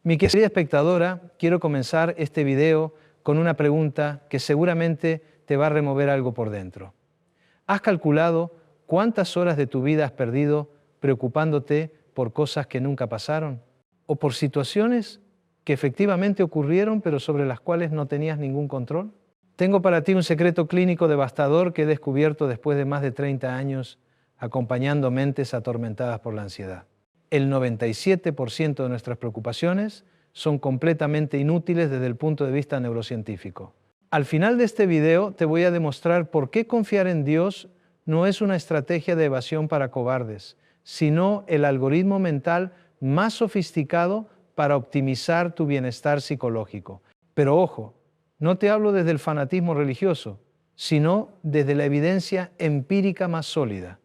Mi querida espectadora, quiero comenzar este video con una pregunta que seguramente te va a remover algo por dentro. ¿Has calculado cuántas horas de tu vida has perdido preocupándote por cosas que nunca pasaron? ¿O por situaciones que efectivamente ocurrieron pero sobre las cuales no tenías ningún control? Tengo para ti un secreto clínico devastador que he descubierto después de más de 30 años acompañando mentes atormentadas por la ansiedad. El 97% de nuestras preocupaciones son completamente inútiles desde el punto de vista neurocientífico. Al final de este video te voy a demostrar por qué confiar en Dios no es una estrategia de evasión para cobardes, sino el algoritmo mental más sofisticado para optimizar tu bienestar psicológico. Pero ojo, no te hablo desde el fanatismo religioso, sino desde la evidencia empírica más sólida.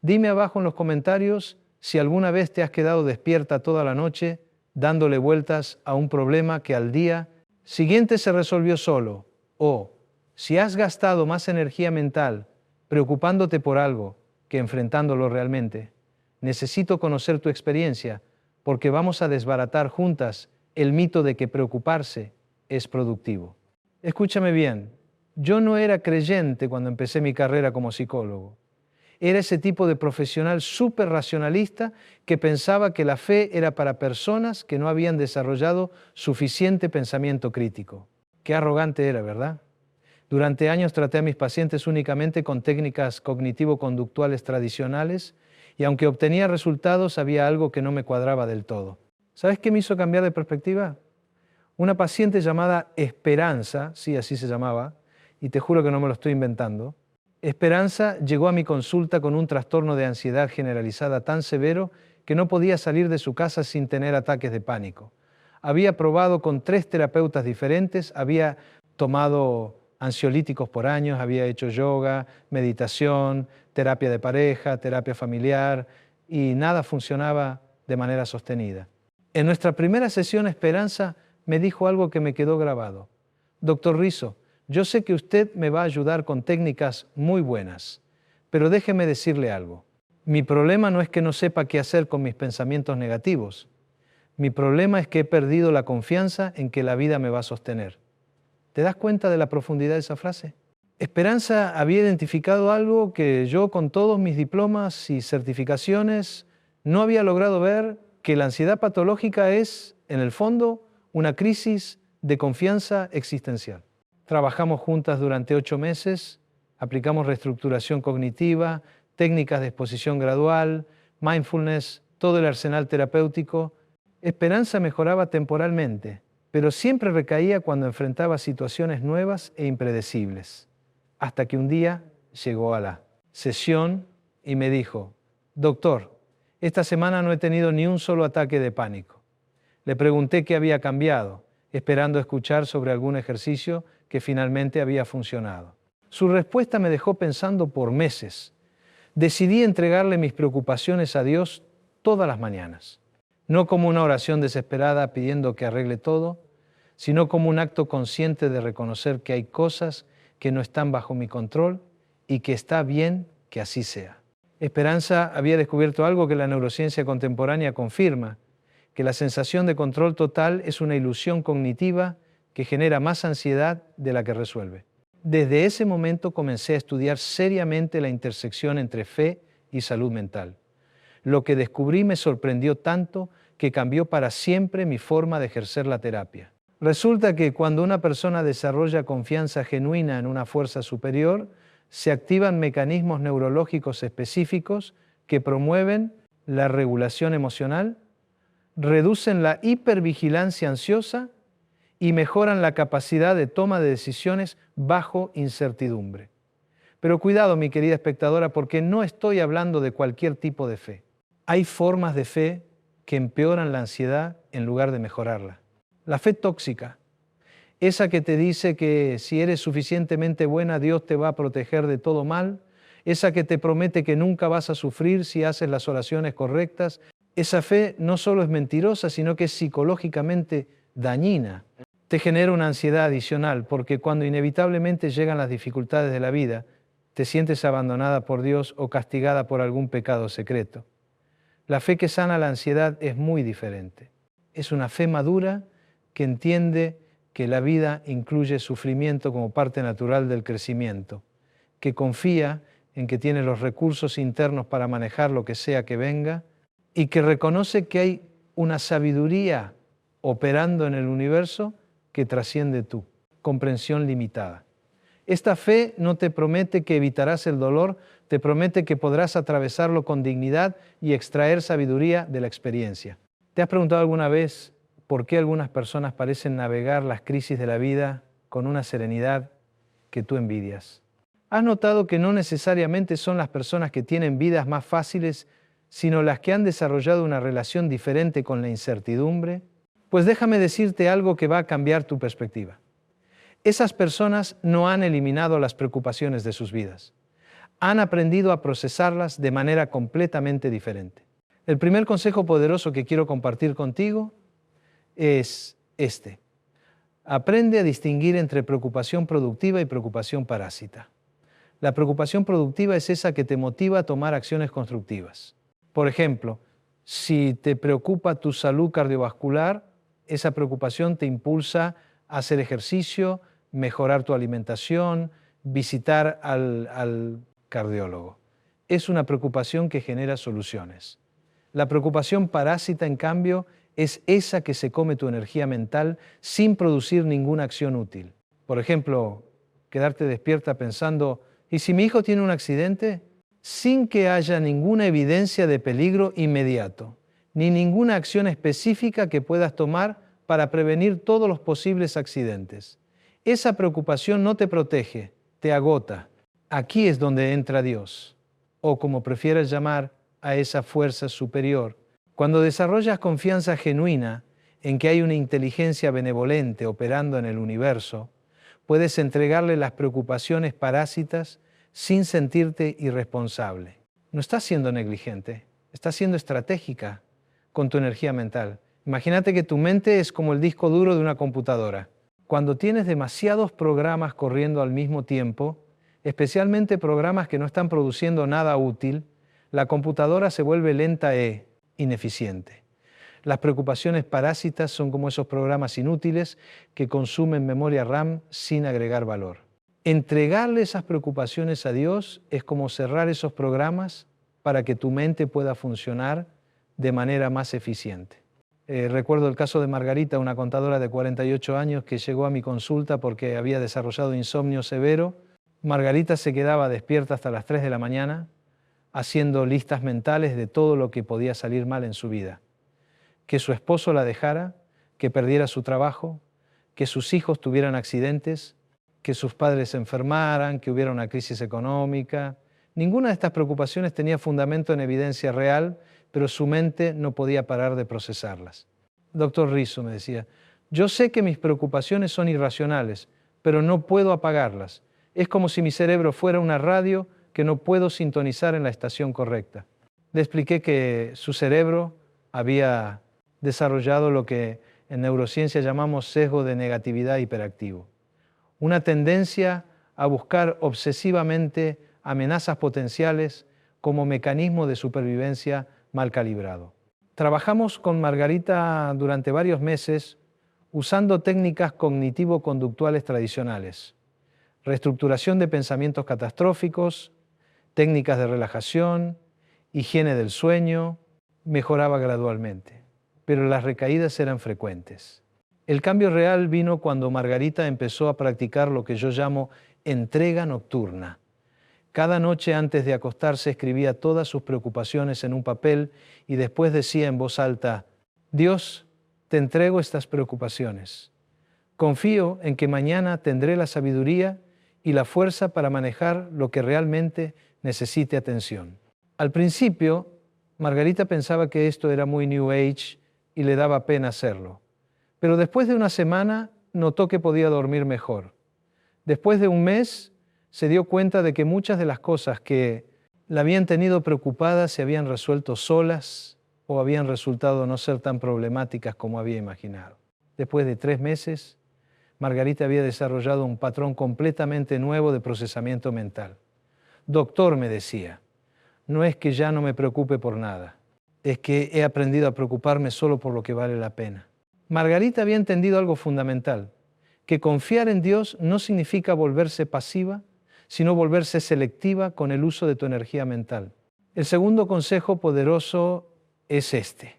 Dime abajo en los comentarios si alguna vez te has quedado despierta toda la noche dándole vueltas a un problema que al día siguiente se resolvió solo, o si has gastado más energía mental preocupándote por algo que enfrentándolo realmente. Necesito conocer tu experiencia porque vamos a desbaratar juntas el mito de que preocuparse es productivo. Escúchame bien, yo no era creyente cuando empecé mi carrera como psicólogo. Era ese tipo de profesional súper racionalista que pensaba que la fe era para personas que no habían desarrollado suficiente pensamiento crítico. Qué arrogante era, ¿verdad? Durante años traté a mis pacientes únicamente con técnicas cognitivo-conductuales tradicionales y aunque obtenía resultados, había algo que no me cuadraba del todo. ¿Sabes qué me hizo cambiar de perspectiva? Una paciente llamada Esperanza, sí, así se llamaba, y te juro que no me lo estoy inventando. Esperanza llegó a mi consulta con un trastorno de ansiedad generalizada tan severo que no podía salir de su casa sin tener ataques de pánico. Había probado con 3 terapeutas diferentes, había tomado ansiolíticos por años, había hecho yoga, meditación, terapia de pareja, terapia familiar y nada funcionaba de manera sostenida. En nuestra primera sesión, Esperanza me dijo algo que me quedó grabado. Doctor Rizzo, yo sé que usted me va a ayudar con técnicas muy buenas, pero déjeme decirle algo. Mi problema no es que no sepa qué hacer con mis pensamientos negativos. Mi problema es que he perdido la confianza en que la vida me va a sostener. ¿Te das cuenta de la profundidad de esa frase? Esperanza había identificado algo que yo, con todos mis diplomas y certificaciones, no había logrado ver, que la ansiedad patológica es, en el fondo, una crisis de confianza existencial. Trabajamos juntas durante 8 meses, aplicamos reestructuración cognitiva, técnicas de exposición gradual, mindfulness, todo el arsenal terapéutico. Esperanza mejoraba temporalmente, pero siempre recaía cuando enfrentaba situaciones nuevas e impredecibles. Hasta que un día llegó a la sesión y me dijo, doctor, esta semana no he tenido ni un solo ataque de pánico. Le pregunté qué había cambiado, esperando escuchar sobre algún ejercicio que finalmente había funcionado. Su respuesta me dejó pensando por meses. Decidí entregarle mis preocupaciones a Dios todas las mañanas, no como una oración desesperada pidiendo que arregle todo, sino como un acto consciente de reconocer que hay cosas que no están bajo mi control y que está bien que así sea. Esperanza había descubierto algo que la neurociencia contemporánea confirma, que la sensación de control total es una ilusión cognitiva que genera más ansiedad de la que resuelve. Desde ese momento comencé a estudiar seriamente la intersección entre fe y salud mental. Lo que descubrí me sorprendió tanto que cambió para siempre mi forma de ejercer la terapia. Resulta que cuando una persona desarrolla confianza genuina en una fuerza superior, se activan mecanismos neurológicos específicos que promueven la regulación emocional, reducen la hipervigilancia ansiosa y mejoran la capacidad de toma de decisiones bajo incertidumbre. Pero cuidado, mi querida espectadora, porque no estoy hablando de cualquier tipo de fe. Hay formas de fe que empeoran la ansiedad en lugar de mejorarla. La fe tóxica, esa que te dice que si eres suficientemente buena, Dios te va a proteger de todo mal, esa que te promete que nunca vas a sufrir si haces las oraciones correctas. Esa fe no solo es mentirosa, sino que es psicológicamente dañina. Te genera una ansiedad adicional, porque cuando inevitablemente llegan las dificultades de la vida, te sientes abandonada por Dios o castigada por algún pecado secreto. La fe que sana la ansiedad es muy diferente. Es una fe madura que entiende que la vida incluye sufrimiento como parte natural del crecimiento, que confía en que tiene los recursos internos para manejar lo que sea que venga y que reconoce que hay una sabiduría operando en el universo que trasciende tu comprensión limitada. Esta fe no te promete que evitarás el dolor, te promete que podrás atravesarlo con dignidad y extraer sabiduría de la experiencia. ¿Te has preguntado alguna vez por qué algunas personas parecen navegar las crisis de la vida con una serenidad que tú envidias? ¿Has notado que no necesariamente son las personas que tienen vidas más fáciles, sino las que han desarrollado una relación diferente con la incertidumbre? Pues déjame decirte algo que va a cambiar tu perspectiva. Esas personas no han eliminado las preocupaciones de sus vidas. Han aprendido a procesarlas de manera completamente diferente. El primer consejo poderoso que quiero compartir contigo es este. Aprende a distinguir entre preocupación productiva y preocupación parásita. La preocupación productiva es esa que te motiva a tomar acciones constructivas. Por ejemplo, si te preocupa tu salud cardiovascular, esa preocupación te impulsa a hacer ejercicio, mejorar tu alimentación, visitar al cardiólogo. Es una preocupación que genera soluciones. La preocupación parásita, en cambio, es esa que se come tu energía mental sin producir ninguna acción útil. Por ejemplo, quedarte despierta pensando, ¿y si mi hijo tiene un accidente? Sin que haya ninguna evidencia de peligro inmediato, ni ninguna acción específica que puedas tomar para prevenir todos los posibles accidentes. Esa preocupación no te protege, te agota. Aquí es donde entra Dios, o como prefieras llamar a esa fuerza superior. Cuando desarrollas confianza genuina en que hay una inteligencia benevolente operando en el universo, puedes entregarle las preocupaciones parásitas sin sentirte irresponsable. No estás siendo negligente, estás siendo estratégica con tu energía mental. Imagínate que tu mente es como el disco duro de una computadora. Cuando tienes demasiados programas corriendo al mismo tiempo, especialmente programas que no están produciendo nada útil, la computadora se vuelve lenta e ineficiente. Las preocupaciones parásitas son como esos programas inútiles que consumen memoria RAM sin agregar valor. Entregarle esas preocupaciones a Dios es como cerrar esos programas para que tu mente pueda funcionar de manera más eficiente. Recuerdo el caso de Margarita, una contadora de 48 años que llegó a mi consulta porque había desarrollado insomnio severo. Margarita se quedaba despierta hasta las 3 de la mañana haciendo listas mentales de todo lo que podía salir mal en su vida. Que su esposo la dejara, que perdiera su trabajo, que sus hijos tuvieran accidentes, que sus padres se enfermaran, que hubiera una crisis económica. Ninguna de estas preocupaciones tenía fundamento en evidencia real, pero su mente no podía parar de procesarlas. Doctor Rizzo, me decía, yo sé que mis preocupaciones son irracionales, pero no puedo apagarlas. Es como si mi cerebro fuera una radio que no puedo sintonizar en la estación correcta. Le expliqué que su cerebro había desarrollado lo que en neurociencia llamamos sesgo de negatividad hiperactivo. Una tendencia a buscar obsesivamente amenazas potenciales como mecanismo de supervivencia mal calibrado. Trabajamos con Margarita durante varios meses usando técnicas cognitivo-conductuales tradicionales, reestructuración de pensamientos catastróficos, técnicas de relajación, higiene del sueño. Mejoraba gradualmente, pero las recaídas eran frecuentes. El cambio real vino cuando Margarita empezó a practicar lo que yo llamo entrega nocturna. Cada noche antes de acostarse escribía todas sus preocupaciones en un papel y después decía en voz alta, Dios, te entrego estas preocupaciones. Confío en que mañana tendré la sabiduría y la fuerza para manejar lo que realmente necesite atención. Al principio, Margarita pensaba que esto era muy New Age y le daba pena hacerlo. Pero después de una semana notó que podía dormir mejor. Después de un mes se dio cuenta de que muchas de las cosas que la habían tenido preocupada se habían resuelto solas o habían resultado no ser tan problemáticas como había imaginado. Después de 3 meses, Margarita había desarrollado un patrón completamente nuevo de procesamiento mental. Doctor, me decía, no es que ya no me preocupe por nada, es que he aprendido a preocuparme solo por lo que vale la pena. Margarita había entendido algo fundamental, que confiar en Dios no significa volverse pasiva, sino volverse selectiva con el uso de tu energía mental. El segundo consejo poderoso es este.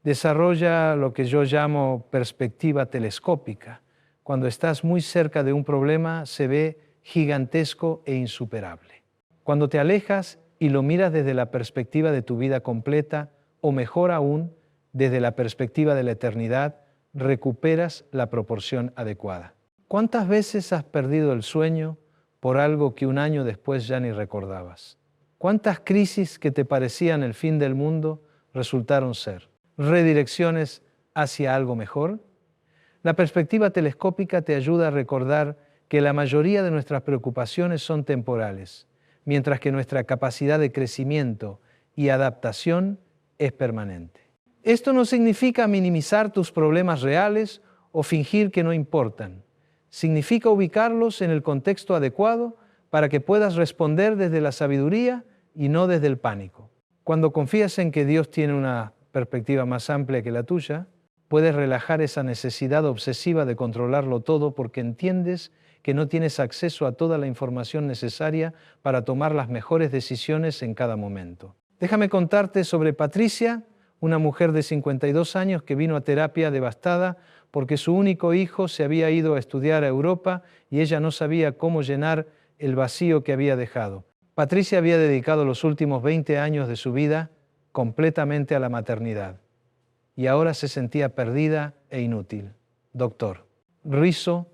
Desarrolla lo que yo llamo perspectiva telescópica. Cuando estás muy cerca de un problema, se ve gigantesco e insuperable. Cuando te alejas y lo miras desde la perspectiva de tu vida completa, o mejor aún, desde la perspectiva de la eternidad, recuperas la proporción adecuada. ¿Cuántas veces has perdido el sueño por algo que un año después ya ni recordabas? ¿Cuántas crisis que te parecían el fin del mundo resultaron ser redirecciones hacia algo mejor? La perspectiva telescópica te ayuda a recordar que la mayoría de nuestras preocupaciones son temporales, mientras que nuestra capacidad de crecimiento y adaptación es permanente. Esto no significa minimizar tus problemas reales o fingir que no importan. Significa ubicarlos en el contexto adecuado para que puedas responder desde la sabiduría y no desde el pánico. Cuando confías en que Dios tiene una perspectiva más amplia que la tuya, puedes relajar esa necesidad obsesiva de controlarlo todo porque entiendes que no tienes acceso a toda la información necesaria para tomar las mejores decisiones en cada momento. Déjame contarte sobre Patricia, una mujer de 52 años que vino a terapia devastada porque su único hijo se había ido a estudiar a Europa y ella no sabía cómo llenar el vacío que había dejado. Patricia había dedicado los últimos 20 años de su vida completamente a la maternidad y ahora se sentía perdida e inútil. Doctor, Rizo,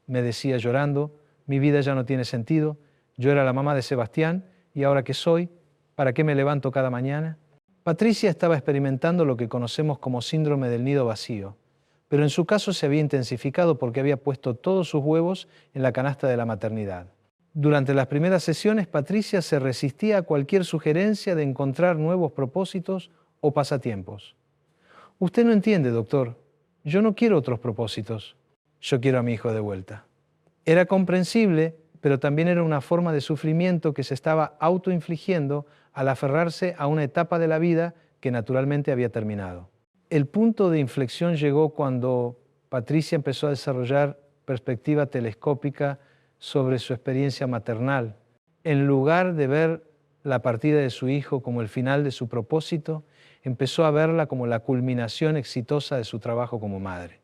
me decía llorando, mi vida ya no tiene sentido, yo era la mamá de Sebastián y ahora ¿qué soy? ¿Para qué me levanto cada mañana? Patricia estaba experimentando lo que conocemos como síndrome del nido vacío, pero en su caso se había intensificado porque había puesto todos sus huevos en la canasta de la maternidad. Durante las primeras sesiones, Patricia se resistía a cualquier sugerencia de encontrar nuevos propósitos o pasatiempos. Usted no entiende, doctor. Yo no quiero otros propósitos. Yo quiero a mi hijo de vuelta. Era comprensible, pero también era una forma de sufrimiento que se estaba autoinfligiendo al aferrarse a una etapa de la vida que naturalmente había terminado. El punto de inflexión llegó cuando Patricia empezó a desarrollar perspectiva telescópica sobre su experiencia maternal. En lugar de ver la partida de su hijo como el final de su propósito, empezó a verla como la culminación exitosa de su trabajo como madre.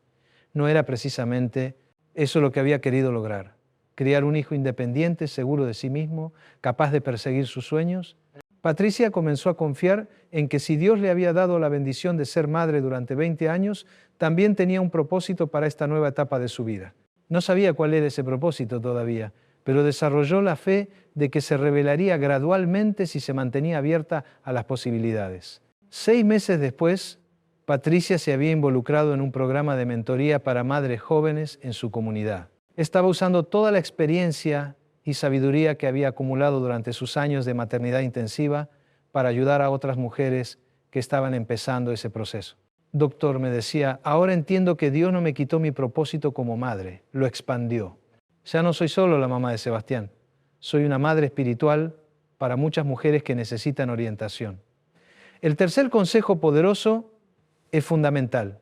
No era precisamente eso lo que había querido lograr, criar un hijo independiente, seguro de sí mismo, capaz de perseguir sus sueños. Patricia comenzó a confiar en que si Dios le había dado la bendición de ser madre durante 20 años, también tenía un propósito para esta nueva etapa de su vida. No sabía cuál era ese propósito todavía, pero desarrolló la fe de que se revelaría gradualmente si se mantenía abierta a las posibilidades. 6 meses después, Patricia se había involucrado en un programa de mentoría para madres jóvenes en su comunidad. Estaba usando toda la experiencia y sabiduría que había acumulado durante sus años de maternidad intensiva para ayudar a otras mujeres que estaban empezando ese proceso. Doctor, me decía, ahora entiendo que Dios no me quitó mi propósito como madre, lo expandió. Ya no soy solo la mamá de Sebastián, soy una madre espiritual para muchas mujeres que necesitan orientación. El tercer consejo poderoso es fundamental.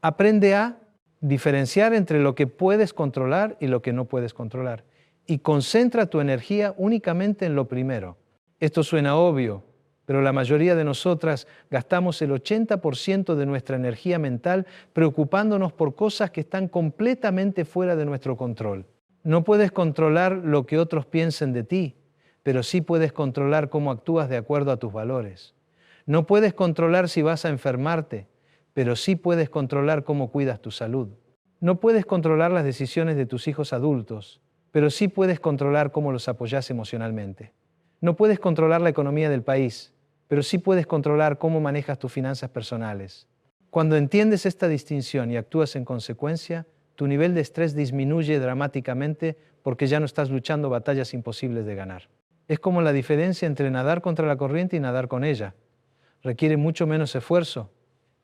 Aprende a diferenciar entre lo que puedes controlar y lo que no puedes controlar. Y concentra tu energía únicamente en lo primero. Esto suena obvio, pero la mayoría de nosotras gastamos el 80% de nuestra energía mental preocupándonos por cosas que están completamente fuera de nuestro control. No puedes controlar lo que otros piensen de ti, pero sí puedes controlar cómo actúas de acuerdo a tus valores. No puedes controlar si vas a enfermarte, pero sí puedes controlar cómo cuidas tu salud. No puedes controlar las decisiones de tus hijos adultos, pero sí puedes controlar cómo los apoyas emocionalmente. No puedes controlar la economía del país, pero sí puedes controlar cómo manejas tus finanzas personales. Cuando entiendes esta distinción y actúas en consecuencia, tu nivel de estrés disminuye dramáticamente porque ya no estás luchando batallas imposibles de ganar. Es como la diferencia entre nadar contra la corriente y nadar con ella. Requiere mucho menos esfuerzo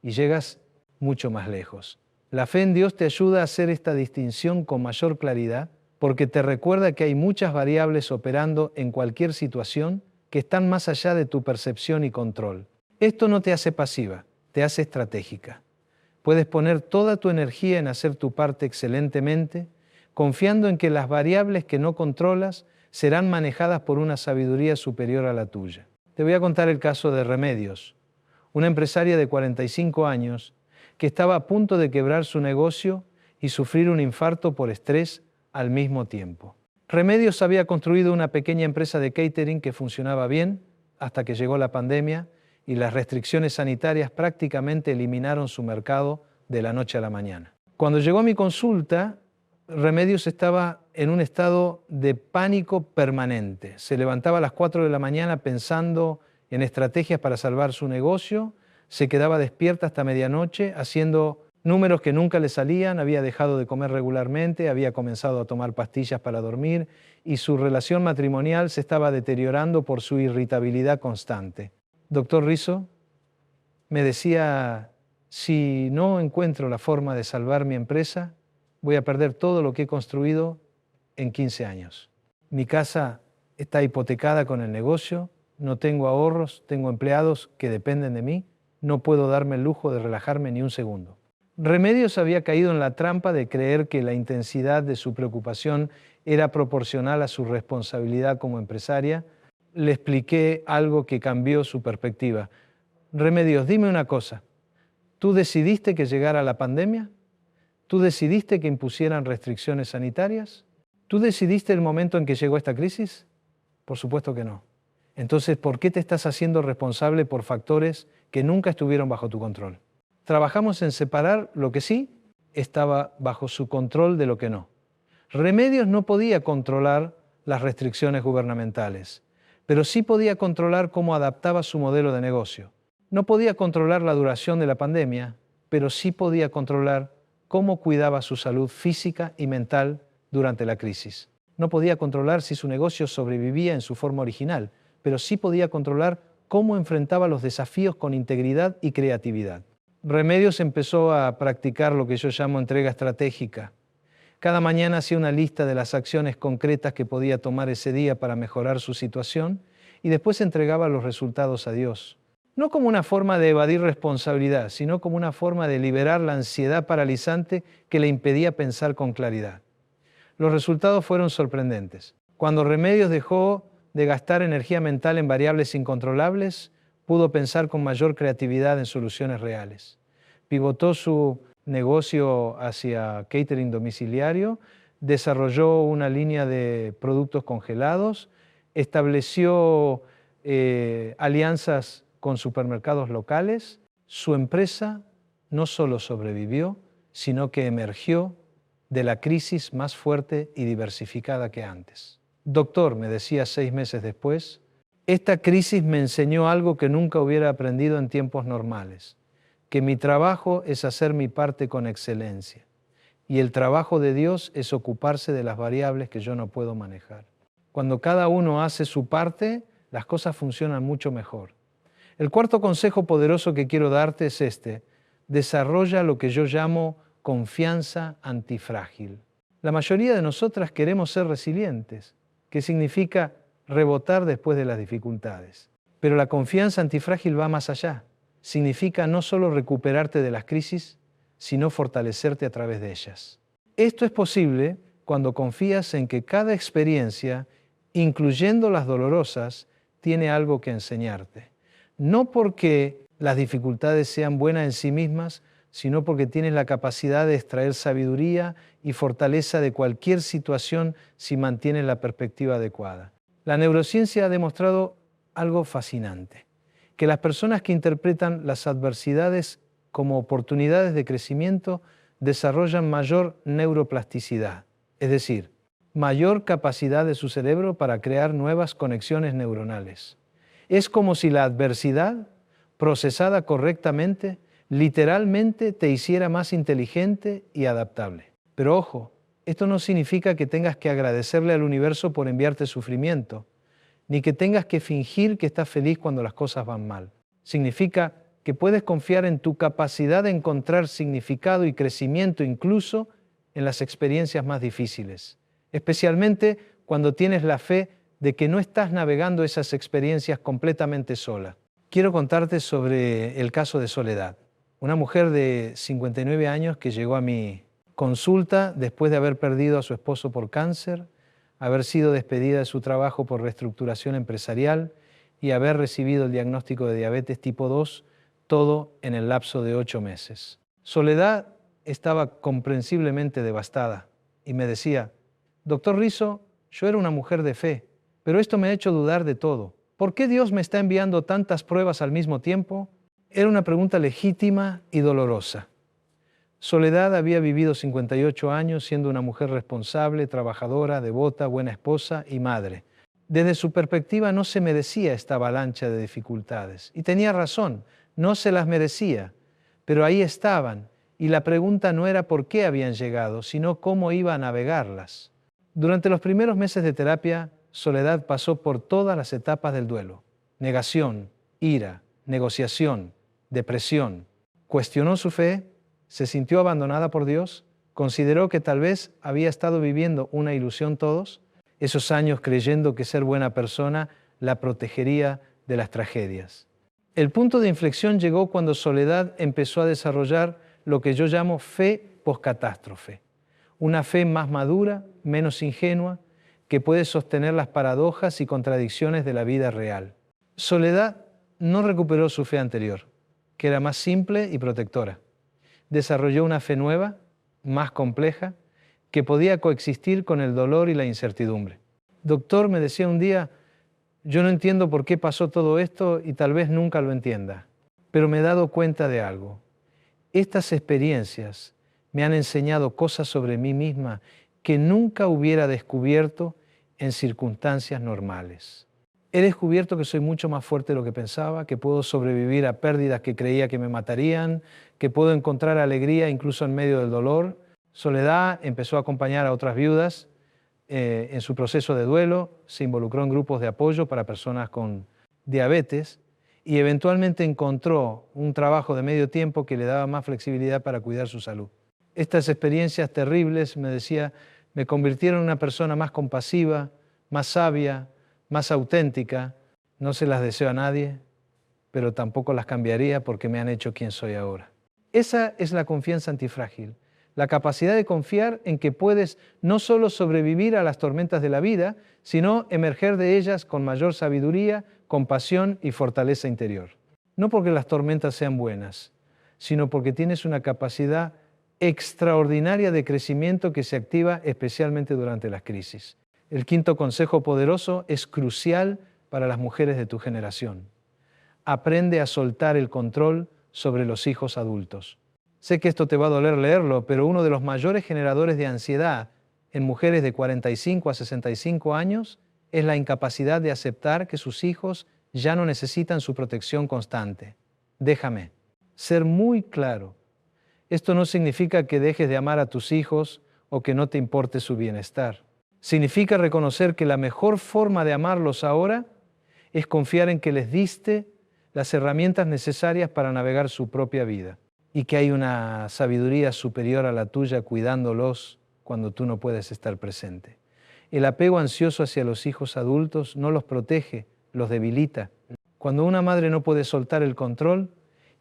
y llegas mucho más lejos. La fe en Dios te ayuda a hacer esta distinción con mayor claridad porque te recuerda que hay muchas variables operando en cualquier situación que están más allá de tu percepción y control. Esto no te hace pasiva, te hace estratégica. Puedes poner toda tu energía en hacer tu parte excelentemente, confiando en que las variables que no controlas serán manejadas por una sabiduría superior a la tuya. Te voy a contar el caso de Remedios, una empresaria de 45 años que estaba a punto de quebrar su negocio y sufrir un infarto por estrés al mismo tiempo. Remedios había construido una pequeña empresa de catering que funcionaba bien hasta que llegó la pandemia y las restricciones sanitarias prácticamente eliminaron su mercado de la noche a la mañana. Cuando llegó a mi consulta, Remedios estaba en un estado de pánico permanente. Se levantaba a las 4 de la mañana pensando en estrategias para salvar su negocio, se quedaba despierta hasta medianoche haciendo números que nunca le salían, había dejado de comer regularmente, había comenzado a tomar pastillas para dormir y su relación matrimonial se estaba deteriorando por su irritabilidad constante. Doctor Rizzo me decía, si no encuentro la forma de salvar mi empresa, voy a perder todo lo que he construido en 15 años. Mi casa está hipotecada con el negocio, no tengo ahorros, tengo empleados que dependen de mí, no puedo darme el lujo de relajarme ni un segundo. Remedios había caído en la trampa de creer que la intensidad de su preocupación era proporcional a su responsabilidad como empresaria. Le expliqué algo que cambió su perspectiva. Remedios, dime una cosa, ¿tú decidiste que llegara la pandemia? ¿Tú decidiste que impusieran restricciones sanitarias? ¿Tú decidiste el momento en que llegó esta crisis? Por supuesto que no. Entonces, ¿por qué te estás haciendo responsable por factores que nunca estuvieron bajo tu control? Trabajamos en separar lo que sí estaba bajo su control de lo que no. Remedios no podía controlar las restricciones gubernamentales, pero sí podía controlar cómo adaptaba su modelo de negocio. No podía controlar la duración de la pandemia, pero sí podía controlar cómo cuidaba su salud física y mental durante la crisis. No podía controlar si su negocio sobrevivía en su forma original, pero sí podía controlar cómo enfrentaba los desafíos con integridad y creatividad. Remedios empezó a practicar lo que yo llamo entrega estratégica. Cada mañana hacía una lista de las acciones concretas que podía tomar ese día para mejorar su situación y después entregaba los resultados a Dios. No como una forma de evadir responsabilidad, sino como una forma de liberar la ansiedad paralizante que le impedía pensar con claridad. Los resultados fueron sorprendentes. Cuando Remedios dejó de gastar energía mental en variables incontrolables, pudo pensar con mayor creatividad en soluciones reales. Pivotó su negocio hacia catering domiciliario, desarrolló una línea de productos congelados, estableció alianzas con supermercados locales. Su empresa no solo sobrevivió, sino que emergió de la crisis más fuerte y diversificada que antes. Doctor, me decía 6 meses después, esta crisis me enseñó algo que nunca hubiera aprendido en tiempos normales, que mi trabajo es hacer mi parte con excelencia y el trabajo de Dios es ocuparse de las variables que yo no puedo manejar. Cuando cada uno hace su parte, las cosas funcionan mucho mejor. El cuarto consejo poderoso que quiero darte es este: desarrolla lo que yo llamo confianza antifrágil. La mayoría de nosotras queremos ser resilientes, que significa rebotar después de las dificultades. Pero la confianza antifrágil va más allá. Significa no solo recuperarte de las crisis, sino fortalecerte a través de ellas. Esto es posible cuando confías en que cada experiencia, incluyendo las dolorosas, tiene algo que enseñarte. No porque las dificultades sean buenas en sí mismas, sino porque tienes la capacidad de extraer sabiduría y fortaleza de cualquier situación si mantienes la perspectiva adecuada. La neurociencia ha demostrado algo fascinante, que las personas que interpretan las adversidades como oportunidades de crecimiento desarrollan mayor neuroplasticidad, es decir, mayor capacidad de su cerebro para crear nuevas conexiones neuronales. Es como si la adversidad, procesada correctamente, literalmente te hiciera más inteligente y adaptable. Pero ojo, esto no significa que tengas que agradecerle al universo por enviarte sufrimiento, ni que tengas que fingir que estás feliz cuando las cosas van mal. Significa que puedes confiar en tu capacidad de encontrar significado y crecimiento incluso en las experiencias más difíciles, especialmente cuando tienes la fe de que no estás navegando esas experiencias completamente sola. Quiero contarte sobre el caso de Soledad, Una mujer de 59 años que llegó a mi consulta después de haber perdido a su esposo por cáncer, haber sido despedida de su trabajo por reestructuración empresarial y haber recibido el diagnóstico de diabetes tipo 2, todo en el lapso de 8 meses. Soledad estaba comprensiblemente devastada y me decía: Doctor Rizzo, yo era una mujer de fe, pero esto me ha hecho dudar de todo. ¿Por qué Dios me está enviando tantas pruebas al mismo tiempo? Era una pregunta legítima y dolorosa. Soledad había vivido 58 años siendo una mujer responsable, trabajadora, devota, buena esposa y madre. Desde su perspectiva no se merecía esta avalancha de dificultades. Y tenía razón, no se las merecía, pero ahí estaban, y la pregunta no era por qué habían llegado, sino cómo iba a navegarlas. Durante los primeros meses de terapia, Soledad pasó por todas las etapas del duelo: negación, ira, negociación, depresión. Cuestionó su fe, se sintió abandonada por Dios, consideró que tal vez había estado viviendo una ilusión todos, esos años creyendo que ser buena persona la protegería de las tragedias. El punto de inflexión llegó cuando Soledad empezó a desarrollar lo que yo llamo fe poscatástrofe. Una fe más madura, menos ingenua, que puede sostener las paradojas y contradicciones de la vida real. Soledad no recuperó su fe anterior, que era más simple y protectora. Desarrolló una fe nueva, más compleja, que podía coexistir con el dolor y la incertidumbre. Doctor, me decía un día, yo no entiendo por qué pasó todo esto y tal vez nunca lo entienda, pero me he dado cuenta de algo. Estas experiencias me han enseñado cosas sobre mí misma que nunca hubiera descubierto en circunstancias normales. He descubierto que soy mucho más fuerte de lo que pensaba, que puedo sobrevivir a pérdidas que creía que me matarían, que puedo encontrar alegría incluso en medio del dolor. Soledad empezó a acompañar a otras viudas en su proceso de duelo, se involucró en grupos de apoyo para personas con diabetes y eventualmente encontró un trabajo de medio tiempo que le daba más flexibilidad para cuidar su salud. Estas experiencias terribles, me decía, me convirtieron en una persona más compasiva, más sabia, más auténtica. No se las deseo a nadie, pero tampoco las cambiaría porque me han hecho quien soy ahora. Esa es la confianza antifrágil, la capacidad de confiar en que puedes no solo sobrevivir a las tormentas de la vida, sino emerger de ellas con mayor sabiduría, compasión y fortaleza interior. No porque las tormentas sean buenas, sino porque tienes una capacidad extraordinaria de crecimiento que se activa especialmente durante las crisis. El quinto consejo poderoso es crucial para las mujeres de tu generación. Aprende a soltar el control sobre los hijos adultos. Sé que esto te va a doler leerlo, pero uno de los mayores generadores de ansiedad en mujeres de 45 a 65 años es la incapacidad de aceptar que sus hijos ya no necesitan su protección constante. Déjame ser muy claro. Esto no significa que dejes de amar a tus hijos o que no te importe su bienestar. Significa reconocer que la mejor forma de amarlos ahora es confiar en que les diste las herramientas necesarias para navegar su propia vida y que hay una sabiduría superior a la tuya cuidándolos cuando tú no puedes estar presente. El apego ansioso hacia los hijos adultos no los protege, los debilita. Cuando una madre no puede soltar el control,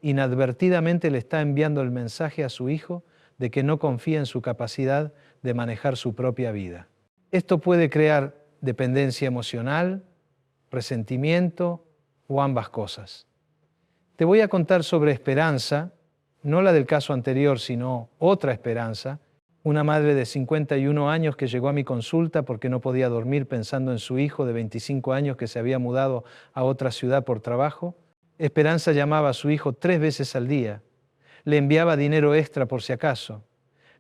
inadvertidamente le está enviando el mensaje a su hijo de que no confía en su capacidad de manejar su propia vida. Esto puede crear dependencia emocional, resentimiento o ambas cosas. Te voy a contar sobre Esperanza, no la del caso anterior, sino otra Esperanza, una madre de 51 años que llegó a mi consulta porque no podía dormir pensando en su hijo de 25 años que se había mudado a otra ciudad por trabajo. Esperanza llamaba a su hijo 3 veces al día, le enviaba dinero extra por si acaso,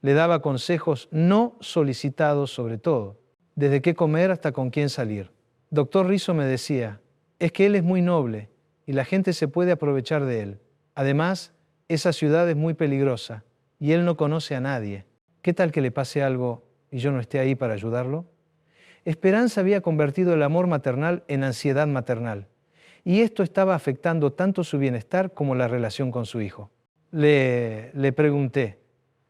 le daba consejos no solicitados sobre todo, desde qué comer hasta con quién salir. Doctor Rizzo me decía, es que él es muy noble y la gente se puede aprovechar de él. Además, esa ciudad es muy peligrosa y él no conoce a nadie. ¿Qué tal que le pase algo y yo no esté ahí para ayudarlo? Esperanza había convertido el amor maternal en ansiedad maternal. Y esto estaba afectando tanto su bienestar como la relación con su hijo. Le pregunté,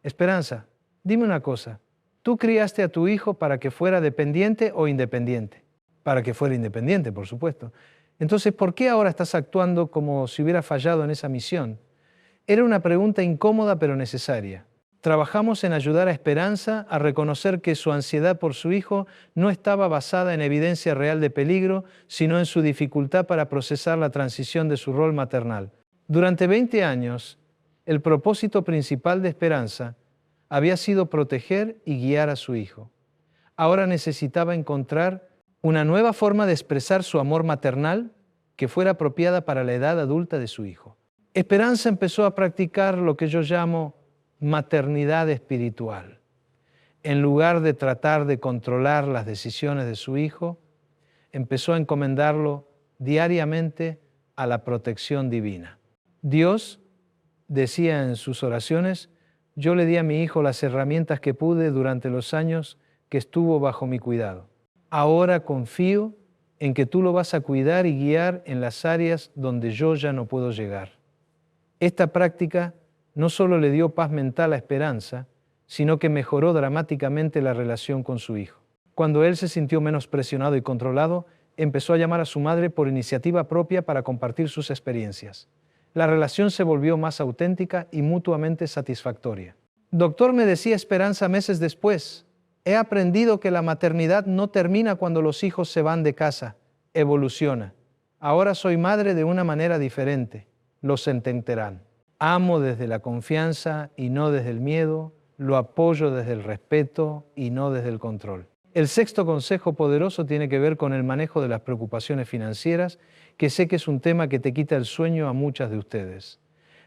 Esperanza, dime una cosa, ¿tú criaste a tu hijo para que fuera dependiente o independiente? Para que fuera independiente, por supuesto. Entonces, ¿por qué ahora estás actuando como si hubiera fallado en esa misión? Era una pregunta incómoda pero necesaria. Trabajamos en ayudar a Esperanza a reconocer que su ansiedad por su hijo no estaba basada en evidencia real de peligro, sino en su dificultad para procesar la transición de su rol maternal. Durante 20 años, el propósito principal de Esperanza había sido proteger y guiar a su hijo. Ahora necesitaba encontrar una nueva forma de expresar su amor maternal que fuera apropiada para la edad adulta de su hijo. Esperanza empezó a practicar lo que yo llamo maternidad espiritual. En lugar de tratar de controlar las decisiones de su hijo, empezó a encomendarlo diariamente a la protección divina. Dios, decía en sus oraciones, yo le di a mi hijo las herramientas que pude durante los años que estuvo bajo mi cuidado. Ahora confío en que tú lo vas a cuidar y guiar en las áreas donde yo ya no puedo llegar. Esta práctica no solo le dio paz mental a Esperanza, sino que mejoró dramáticamente la relación con su hijo. Cuando él se sintió menos presionado y controlado, empezó a llamar a su madre por iniciativa propia para compartir sus experiencias. La relación se volvió más auténtica y mutuamente satisfactoria. Doctor, me decía Esperanza meses después, he aprendido que la maternidad no termina cuando los hijos se van de casa, evoluciona. Ahora soy madre de una manera diferente, los entenderán. Amo desde la confianza y no desde el miedo, lo apoyo desde el respeto y no desde el control. El sexto consejo poderoso tiene que ver con el manejo de las preocupaciones financieras, que sé que es un tema que te quita el sueño a muchas de ustedes.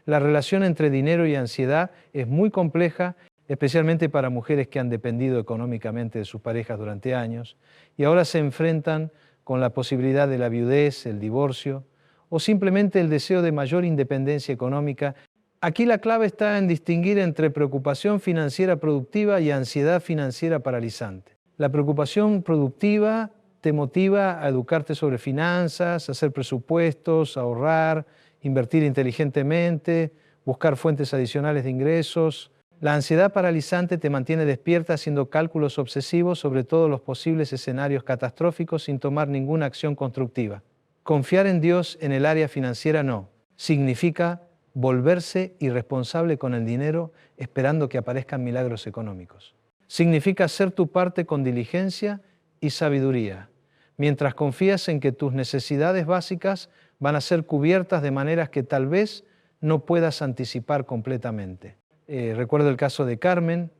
La relación entre dinero y ansiedad es muy compleja, especialmente para mujeres que han dependido económicamente de sus parejas durante años y ahora se enfrentan con la posibilidad de la viudez, el divorcio o simplemente el deseo de mayor independencia económica. Aquí la clave está en distinguir entre preocupación financiera productiva y ansiedad financiera paralizante. La preocupación productiva te motiva a educarte sobre finanzas, hacer presupuestos, ahorrar, invertir inteligentemente, buscar fuentes adicionales de ingresos. La ansiedad paralizante te mantiene despierta haciendo cálculos obsesivos sobre todos los posibles escenarios catastróficos sin tomar ninguna acción constructiva. Confiar en Dios en el área financiera no. Significa volverse irresponsable con el dinero esperando que aparezcan milagros económicos. Significa hacer tu parte con diligencia y sabiduría, mientras confías en que tus necesidades básicas van a ser cubiertas de maneras que tal vez no puedas anticipar completamente. Recuerdo el caso de Carmen,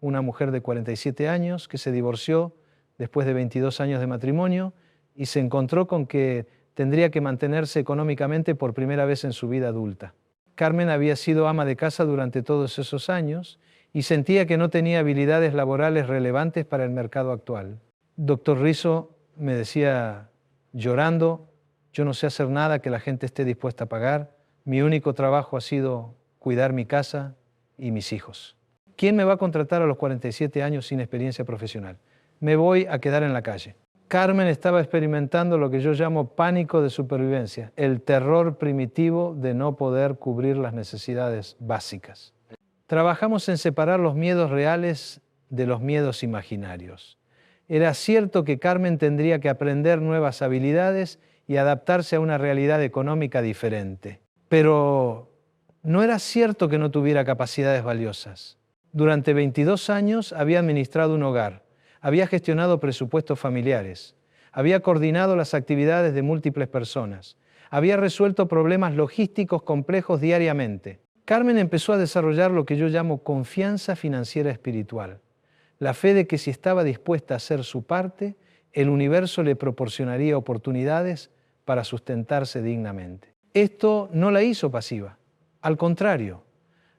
una mujer de 47 años que se divorció después de 22 años de matrimonio y se encontró con que tendría que mantenerse económicamente por primera vez en su vida adulta. Carmen había sido ama de casa durante todos esos años y sentía que no tenía habilidades laborales relevantes para el mercado actual. Doctor Rizzo me decía llorando, yo no sé hacer nada que la gente esté dispuesta a pagar, mi único trabajo ha sido cuidar mi casa y mis hijos. ¿Quién me va a contratar a los 47 años sin experiencia profesional? Me voy a quedar en la calle. Carmen estaba experimentando lo que yo llamo pánico de supervivencia, el terror primitivo de no poder cubrir las necesidades básicas. Trabajamos en separar los miedos reales de los miedos imaginarios. Era cierto que Carmen tendría que aprender nuevas habilidades y adaptarse a una realidad económica diferente. Pero no era cierto que no tuviera capacidades valiosas. Durante 22 años había administrado un hogar, había gestionado presupuestos familiares, había coordinado las actividades de múltiples personas, había resuelto problemas logísticos complejos diariamente. Carmen empezó a desarrollar lo que yo llamo confianza financiera espiritual, la fe de que si estaba dispuesta a hacer su parte, el universo le proporcionaría oportunidades para sustentarse dignamente. Esto no la hizo pasiva, al contrario,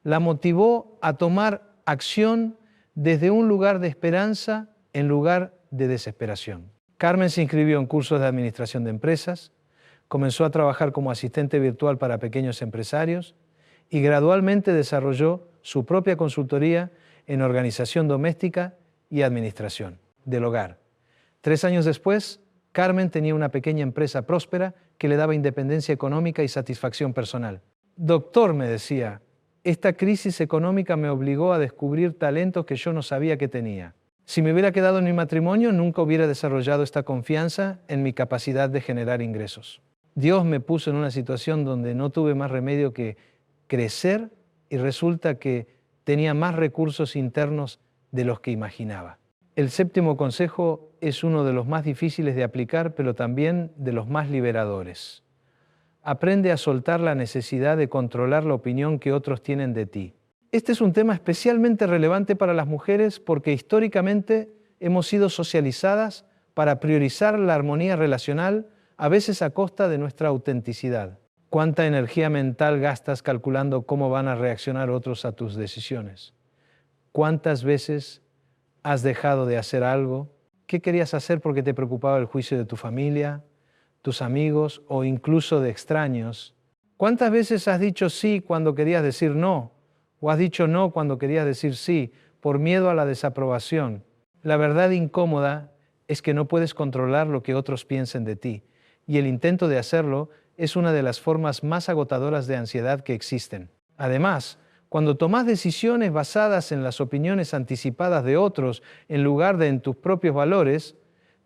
la motivó a tomar acción desde un lugar de esperanza en lugar de desesperación. Carmen se inscribió en cursos de administración de empresas, comenzó a trabajar como asistente virtual para pequeños empresarios y gradualmente desarrolló su propia consultoría en organización doméstica y administración del hogar. 3 años después, Carmen tenía una pequeña empresa próspera que le daba independencia económica y satisfacción personal. Doctor, me decía, esta crisis económica me obligó a descubrir talentos que yo no sabía que tenía. Si me hubiera quedado en mi matrimonio, nunca hubiera desarrollado esta confianza en mi capacidad de generar ingresos. Dios me puso en una situación donde no tuve más remedio que crecer y resulta que tenía más recursos internos de los que imaginaba. El séptimo consejo es uno de los más difíciles de aplicar, pero también de los más liberadores. Aprende a soltar la necesidad de controlar la opinión que otros tienen de ti. Este es un tema especialmente relevante para las mujeres porque históricamente hemos sido socializadas para priorizar la armonía relacional, a veces a costa de nuestra autenticidad. ¿Cuánta energía mental gastas calculando cómo van a reaccionar otros a tus decisiones? ¿Cuántas veces has dejado de hacer algo? ¿Qué querías hacer porque te preocupaba el juicio de tu familia, tus amigos o incluso de extraños? ¿Cuántas veces has dicho sí cuando querías decir no? ¿O has dicho no cuando querías decir sí por miedo a la desaprobación? La verdad incómoda es que no puedes controlar lo que otros piensen de ti, y el intento de hacerlo es una de las formas más agotadoras de ansiedad que existen. Además, cuando tomas decisiones basadas en las opiniones anticipadas de otros en lugar de en tus propios valores,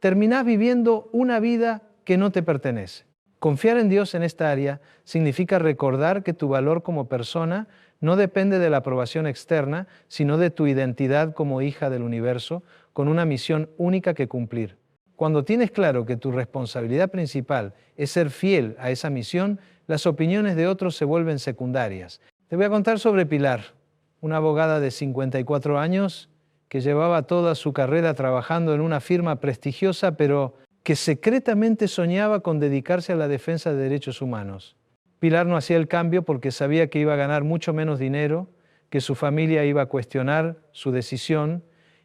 terminás viviendo una vida que no te pertenece. Confiar en Dios en esta área significa recordar que tu valor como persona no depende de la aprobación externa, sino de tu identidad como hija del universo, con una misión única que cumplir. Cuando tienes claro que tu responsabilidad principal es ser fiel a esa misión, las opiniones de otros se vuelven secundarias. Te voy a contar sobre Pilar, una abogada de 54 años que llevaba toda su carrera trabajando en una firma prestigiosa, pero que secretamente soñaba con dedicarse a la defensa de derechos humanos. Pilar no hacía el cambio porque sabía que iba a ganar mucho menos dinero, que su familia iba a cuestionar su decisión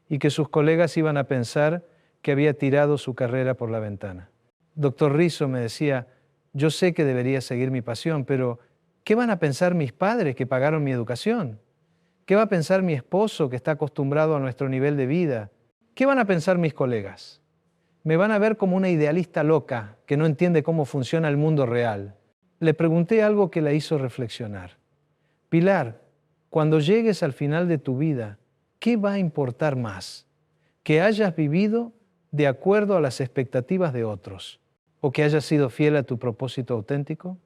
y que sus colegas iban a pensar que había tirado su carrera por la ventana. Doctor Rizzo me decía, yo sé que debería seguir mi pasión, pero ¿qué van a pensar mis padres que pagaron mi educación? ¿Qué va a pensar mi esposo que está acostumbrado a nuestro nivel de vida? ¿Qué van a pensar mis colegas? Me van a ver como una idealista loca que no entiende cómo funciona el mundo real. Le pregunté algo que la hizo reflexionar. Pilar, cuando llegues al final de tu vida, ¿qué va a importar más? ¿Que hayas vivido de acuerdo a las expectativas de otros o que hayas sido fiel a tu propósito auténtico?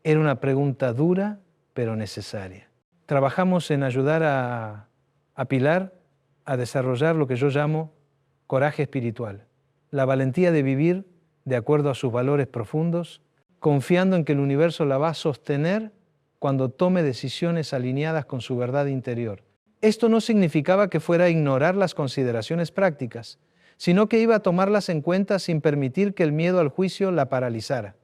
Era una pregunta dura, pero necesaria. Trabajamos en ayudar a Pilar a desarrollar lo que yo llamo coraje espiritual, la valentía de vivir de acuerdo a sus valores profundos, confiando en que el universo la va a sostener cuando tome decisiones alineadas con su verdad interior. Esto no significaba que fuera a ignorar las consideraciones prácticas, sino que iba a tomarlas en cuenta sin permitir que el miedo al juicio la paralizara.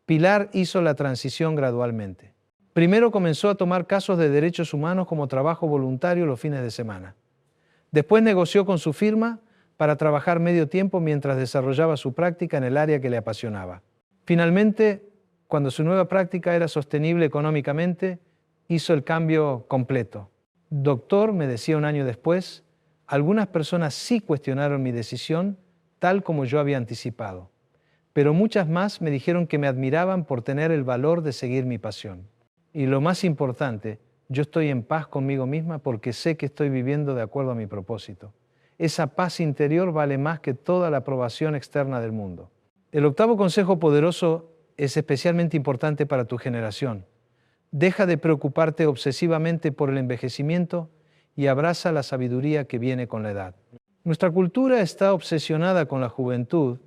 Pilar hizo la transición gradualmente. Primero comenzó a tomar casos de derechos humanos como trabajo voluntario los fines de semana. Después negoció con su firma para trabajar medio tiempo mientras desarrollaba su práctica en el área que le apasionaba. Finalmente, cuando su nueva práctica era sostenible económicamente, hizo el cambio completo. Doctor, me decía un año después, algunas personas sí cuestionaron mi decisión, tal como yo había anticipado, pero muchas más me dijeron que me admiraban por tener el valor de seguir mi pasión. Y lo más importante, yo estoy en paz conmigo misma porque sé que estoy viviendo de acuerdo a mi propósito. Esa paz interior vale más que toda la aprobación externa del mundo. El octavo consejo poderoso es especialmente importante para tu generación. Deja de preocuparte obsesivamente por el envejecimiento y abraza la sabiduría que viene con la edad. Nuestra cultura está obsesionada con la juventud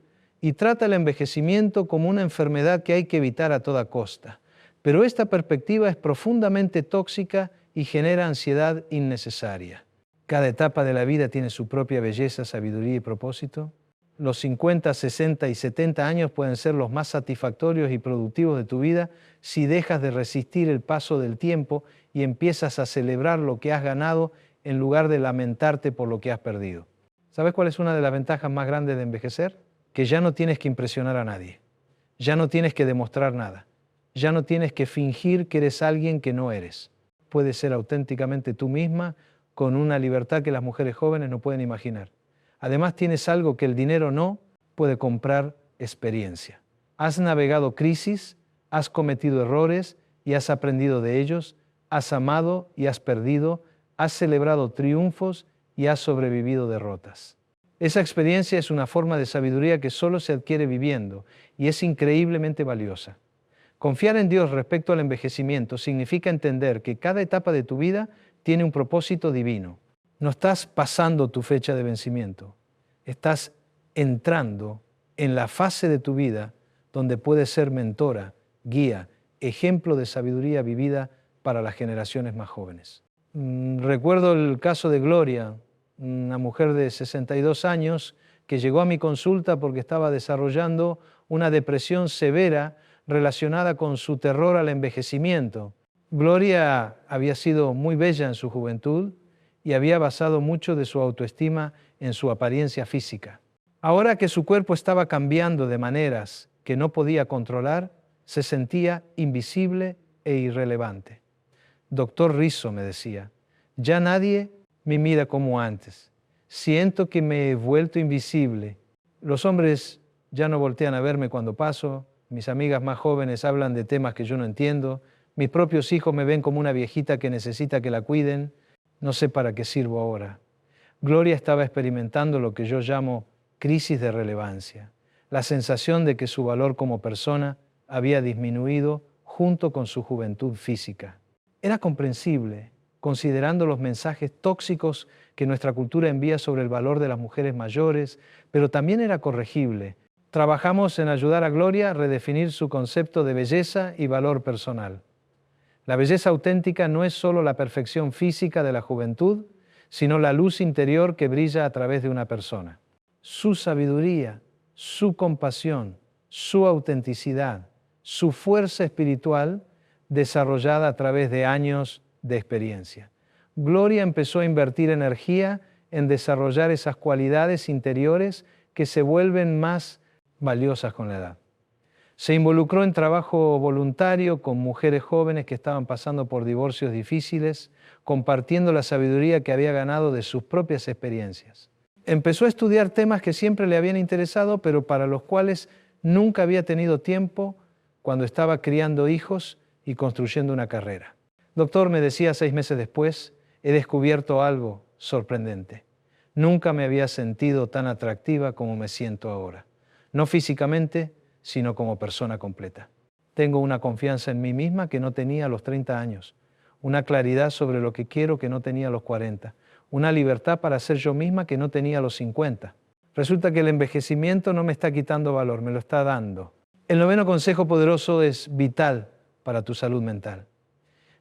y trata el envejecimiento como una enfermedad que hay que evitar a toda costa. Pero esta perspectiva es profundamente tóxica y genera ansiedad innecesaria. Cada etapa de la vida tiene su propia belleza, sabiduría y propósito. Los 50, 60 y 70 años pueden ser los más satisfactorios y productivos de tu vida si dejas de resistir el paso del tiempo y empiezas a celebrar lo que has ganado en lugar de lamentarte por lo que has perdido. ¿Sabes cuál es una de las ventajas más grandes de envejecer? Que ya no tienes que impresionar a nadie. Ya no tienes que demostrar nada. Ya no tienes que fingir que eres alguien que no eres. Puedes ser auténticamente tú misma con una libertad que las mujeres jóvenes no pueden imaginar. Además, tienes algo que el dinero no puede comprar: experiencia. Has navegado crisis, has cometido errores y has aprendido de ellos, has amado y has perdido, has celebrado triunfos y has sobrevivido derrotas. Esa experiencia es una forma de sabiduría que solo se adquiere viviendo y es increíblemente valiosa. Confiar en Dios respecto al envejecimiento significa entender que cada etapa de tu vida tiene un propósito divino. No estás pasando tu fecha de vencimiento, estás entrando en la fase de tu vida donde puedes ser mentora, guía, ejemplo de sabiduría vivida para las generaciones más jóvenes. Recuerdo el caso de Gloria, una mujer de 62 años que llegó a mi consulta porque estaba desarrollando una depresión severa relacionada con su terror al envejecimiento. Gloria había sido muy bella en su juventud y había basado mucho de su autoestima en su apariencia física. Ahora que su cuerpo estaba cambiando de maneras que no podía controlar, se sentía invisible e irrelevante. Doctor Rizzo, me decía, ya nadie me mira como antes. Siento que me he vuelto invisible. Los hombres ya no voltean a verme cuando paso. Mis amigas más jóvenes hablan de temas que yo no entiendo. Mis propios hijos me ven como una viejita que necesita que la cuiden. No sé para qué sirvo ahora. Gloria estaba experimentando lo que yo llamo crisis de relevancia. La sensación de que su valor como persona había disminuido junto con su juventud física. Era comprensible, considerando los mensajes tóxicos que nuestra cultura envía sobre el valor de las mujeres mayores, pero también era corregible. Trabajamos en ayudar a Gloria a redefinir su concepto de belleza y valor personal. La belleza auténtica no es solo la perfección física de la juventud, sino la luz interior que brilla a través de una persona. Su sabiduría, su compasión, su autenticidad, su fuerza espiritual desarrollada a través de años de experiencia. Gloria empezó a invertir energía en desarrollar esas cualidades interiores que se vuelven más valiosas con la edad. Se involucró en trabajo voluntario con mujeres jóvenes que estaban pasando por divorcios difíciles, compartiendo la sabiduría que había ganado de sus propias experiencias. Empezó a estudiar temas que siempre le habían interesado, pero para los cuales nunca había tenido tiempo cuando estaba criando hijos y construyendo una carrera. Doctor, me decía 6 meses después, he descubierto algo sorprendente. Nunca me había sentido tan atractiva como me siento ahora. No físicamente, sino como persona completa. Tengo una confianza en mí misma que no tenía a los 30 años, una claridad sobre lo que quiero que no tenía a los 40, una libertad para ser yo misma que no tenía a los 50. Resulta que el envejecimiento no me está quitando valor, me lo está dando. El 9º consejo poderoso es vital para tu salud mental.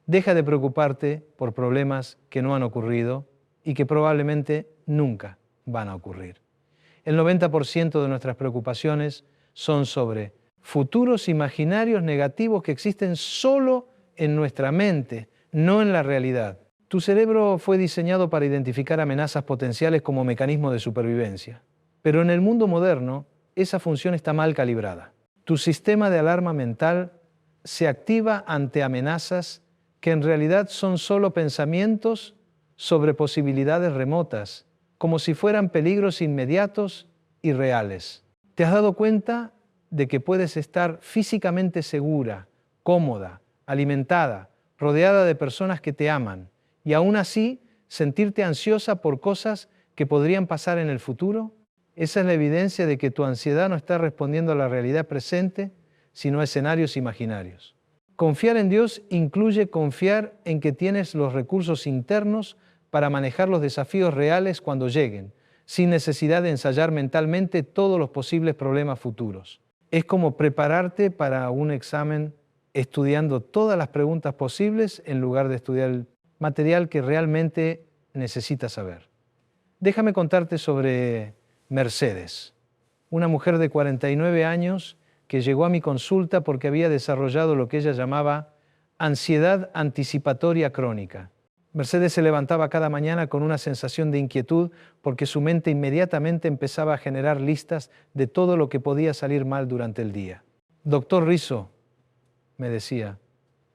Deja de preocuparte por problemas que no han ocurrido y que probablemente nunca van a ocurrir. El 90% de nuestras preocupaciones son sobre futuros imaginarios negativos que existen solo en nuestra mente, no en la realidad. Tu cerebro fue diseñado para identificar amenazas potenciales como mecanismo de supervivencia, pero en el mundo moderno esa función está mal calibrada. Tu sistema de alarma mental se activa ante amenazas que en realidad son solo pensamientos sobre posibilidades remotas, como si fueran peligros inmediatos y reales. ¿Te has dado cuenta de que puedes estar físicamente segura, cómoda, alimentada, rodeada de personas que te aman, y aún así sentirte ansiosa por cosas que podrían pasar en el futuro? Esa es la evidencia de que tu ansiedad no está respondiendo a la realidad presente, sino a escenarios imaginarios. Confiar en Dios incluye confiar en que tienes los recursos internos para manejar los desafíos reales cuando lleguen, sin necesidad de ensayar mentalmente todos los posibles problemas futuros. Es como prepararte para un examen estudiando todas las preguntas posibles en lugar de estudiar el material que realmente necesitas saber. Déjame contarte sobre Mercedes, una mujer de 49 años que llegó a mi consulta porque había desarrollado lo que ella llamaba ansiedad anticipatoria crónica. Mercedes se levantaba cada mañana con una sensación de inquietud porque su mente inmediatamente empezaba a generar listas de todo lo que podía salir mal durante el día. Doctor Rizzo, me decía,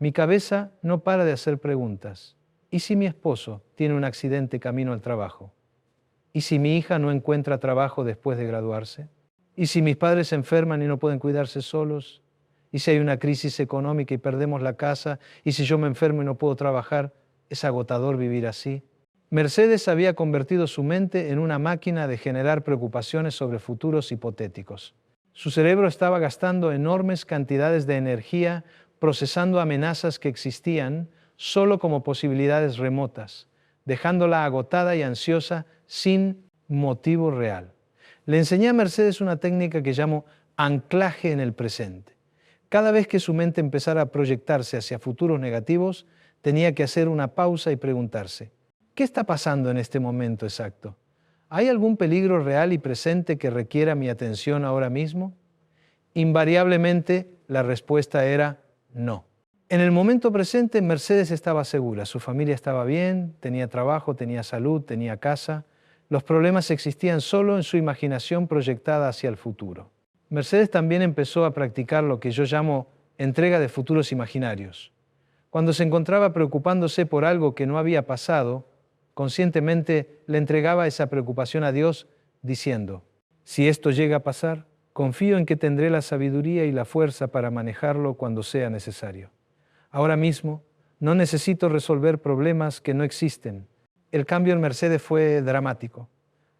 mi cabeza no para de hacer preguntas. ¿Y si mi esposo tiene un accidente camino al trabajo? ¿Y si mi hija no encuentra trabajo después de graduarse? ¿Y si mis padres se enferman y no pueden cuidarse solos? ¿Y si hay una crisis económica y perdemos la casa? ¿Y si yo me enfermo y no puedo trabajar? ¿Es agotador vivir así? Mercedes había convertido su mente en una máquina de generar preocupaciones sobre futuros hipotéticos. Su cerebro estaba gastando enormes cantidades de energía procesando amenazas que existían solo como posibilidades remotas, dejándola agotada y ansiosa sin motivo real. Le enseñé a Mercedes una técnica que llamo anclaje en el presente. Cada vez que su mente empezara a proyectarse hacia futuros negativos, tenía que hacer una pausa y preguntarse, ¿qué está pasando en este momento exacto? ¿Hay algún peligro real y presente que requiera mi atención ahora mismo? Invariablemente, la respuesta era no. En el momento presente, Mercedes estaba segura, su familia estaba bien, tenía trabajo, tenía salud, tenía casa. Los problemas existían solo en su imaginación proyectada hacia el futuro. Mercedes también empezó a practicar lo que yo llamo entrega de futuros imaginarios. Cuando se encontraba preocupándose por algo que no había pasado, conscientemente le entregaba esa preocupación a Dios diciendo, si esto llega a pasar, confío en que tendré la sabiduría y la fuerza para manejarlo cuando sea necesario. Ahora mismo, no necesito resolver problemas que no existen. El cambio en Mercedes fue dramático.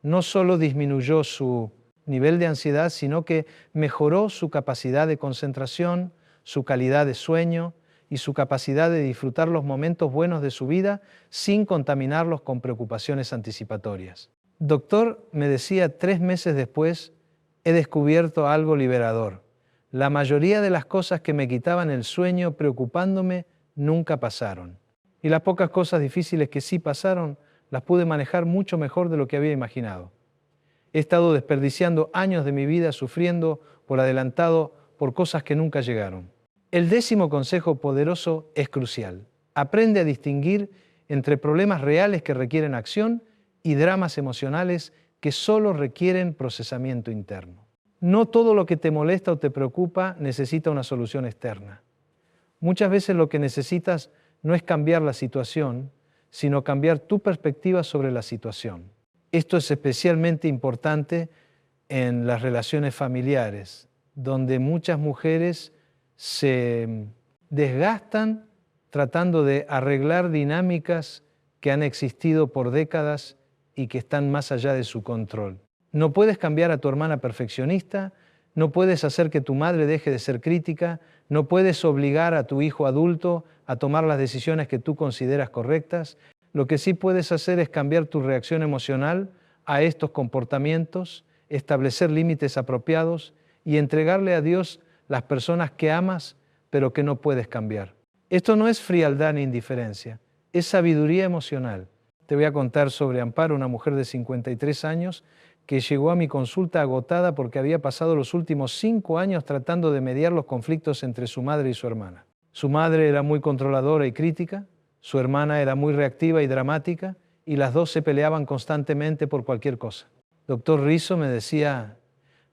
No solo disminuyó su nivel de ansiedad, sino que mejoró su capacidad de concentración, su calidad de sueño y su capacidad de disfrutar los momentos buenos de su vida sin contaminarlos con preocupaciones anticipatorias. Doctor, me decía 3 meses después, he descubierto algo liberador. La mayoría de las cosas que me quitaban el sueño preocupándome nunca pasaron. Y las pocas cosas difíciles que sí pasaron, las pude manejar mucho mejor de lo que había imaginado. He estado desperdiciando años de mi vida sufriendo por adelantado por cosas que nunca llegaron. El 10º consejo poderoso es crucial. Aprende a distinguir entre problemas reales que requieren acción y dramas emocionales que solo requieren procesamiento interno. No todo lo que te molesta o te preocupa necesita una solución externa. Muchas veces lo que necesitas no es cambiar la situación, sino cambiar tu perspectiva sobre la situación. Esto es especialmente importante en las relaciones familiares, donde muchas mujeres se desgastan tratando de arreglar dinámicas que han existido por décadas y que están más allá de su control. No puedes cambiar a tu hermana perfeccionista, no puedes hacer que tu madre deje de ser crítica, no puedes obligar a tu hijo adulto a tomar las decisiones que tú consideras correctas. Lo que sí puedes hacer es cambiar tu reacción emocional a estos comportamientos, establecer límites apropiados y entregarle a Dios las personas que amas, pero que no puedes cambiar. Esto no es frialdad ni indiferencia, es sabiduría emocional. Te voy a contar sobre Amparo, una mujer de 53 años que llegó a mi consulta agotada porque había pasado los últimos 5 años tratando de mediar los conflictos entre su madre y su hermana. Su madre era muy controladora y crítica, su hermana era muy reactiva y dramática, y las dos se peleaban constantemente por cualquier cosa. Doctor Rizzo me decía,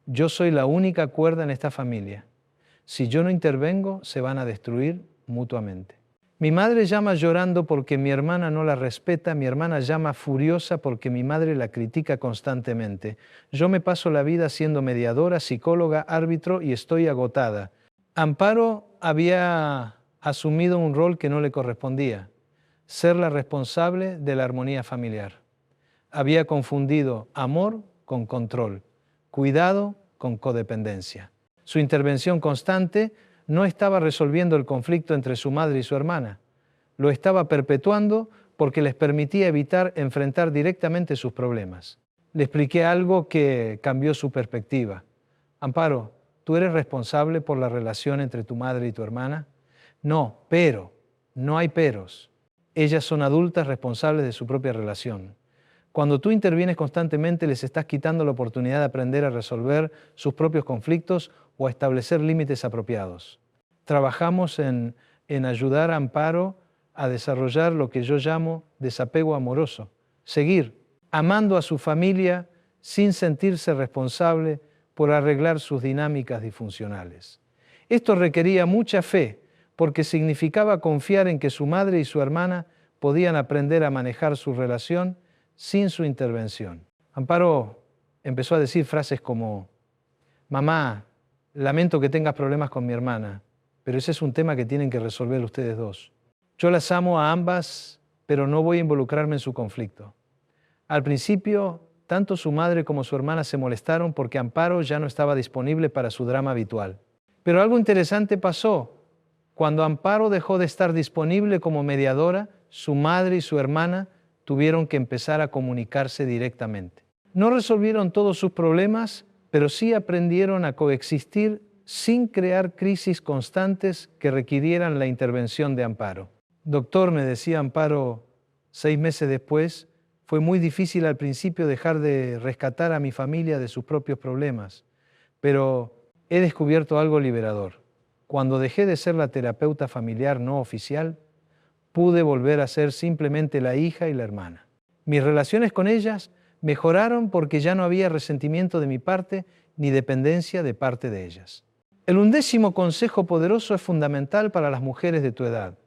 yo soy la única cuerda en esta familia. Si yo no intervengo, se van a destruir mutuamente. Mi madre llama llorando porque mi hermana no la respeta, mi hermana llama furiosa porque mi madre la critica constantemente. Yo me paso la vida siendo mediadora, psicóloga, árbitro y estoy agotada. Amparo había asumido un rol que no le correspondía, ser la responsable de la armonía familiar. Había confundido amor con control, cuidado con codependencia. Su intervención constante no estaba resolviendo el conflicto entre su madre y su hermana. Lo estaba perpetuando porque les permitía evitar enfrentar directamente sus problemas. Le expliqué algo que cambió su perspectiva. Amparo, ¿tú eres responsable por la relación entre tu madre y tu hermana? No, pero, no hay peros. Ellas son adultas responsables de su propia relación. Cuando tú intervienes constantemente, les estás quitando la oportunidad de aprender a resolver sus propios conflictos o a establecer límites apropiados. Trabajamos en ayudar a Amparo a desarrollar lo que yo llamo desapego amoroso. Seguir amando a su familia sin sentirse responsable por arreglar sus dinámicas disfuncionales. Esto requería mucha fe porque significaba confiar en que su madre y su hermana podían aprender a manejar su relación sin su intervención. Amparo empezó a decir frases como, mamá, lamento que tengas problemas con mi hermana, pero ese es un tema que tienen que resolver ustedes dos. Yo las amo a ambas, pero no voy a involucrarme en su conflicto. Al principio Tanto su madre como su hermana se molestaron porque Amparo ya no estaba disponible para su drama habitual. Pero algo interesante pasó. Cuando Amparo dejó de estar disponible como mediadora, su madre y su hermana tuvieron que empezar a comunicarse directamente. No resolvieron todos sus problemas, pero sí aprendieron a coexistir sin crear crisis constantes que requirieran la intervención de Amparo. Doctor, me decía Amparo 6 meses después, fue muy difícil al principio dejar de rescatar a mi familia de sus propios problemas, pero he descubierto algo liberador. Cuando dejé de ser la terapeuta familiar no oficial, pude volver a ser simplemente la hija y la hermana. Mis relaciones con ellas mejoraron porque ya no había resentimiento de mi parte ni dependencia de parte de ellas. El 11º consejo poderoso es fundamental para las mujeres de tu edad.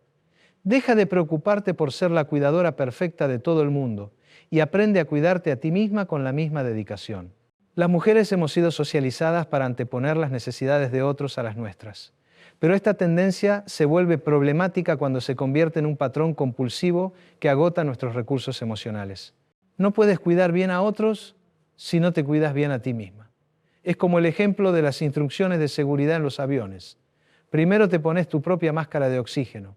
Deja de preocuparte por ser la cuidadora perfecta de todo el mundo y aprende a cuidarte a ti misma con la misma dedicación. Las mujeres hemos sido socializadas para anteponer las necesidades de otros a las nuestras. Pero esta tendencia se vuelve problemática cuando se convierte en un patrón compulsivo que agota nuestros recursos emocionales. No puedes cuidar bien a otros si no te cuidas bien a ti misma. Es como el ejemplo de las instrucciones de seguridad en los aviones. Primero te pones tu propia máscara de oxígeno,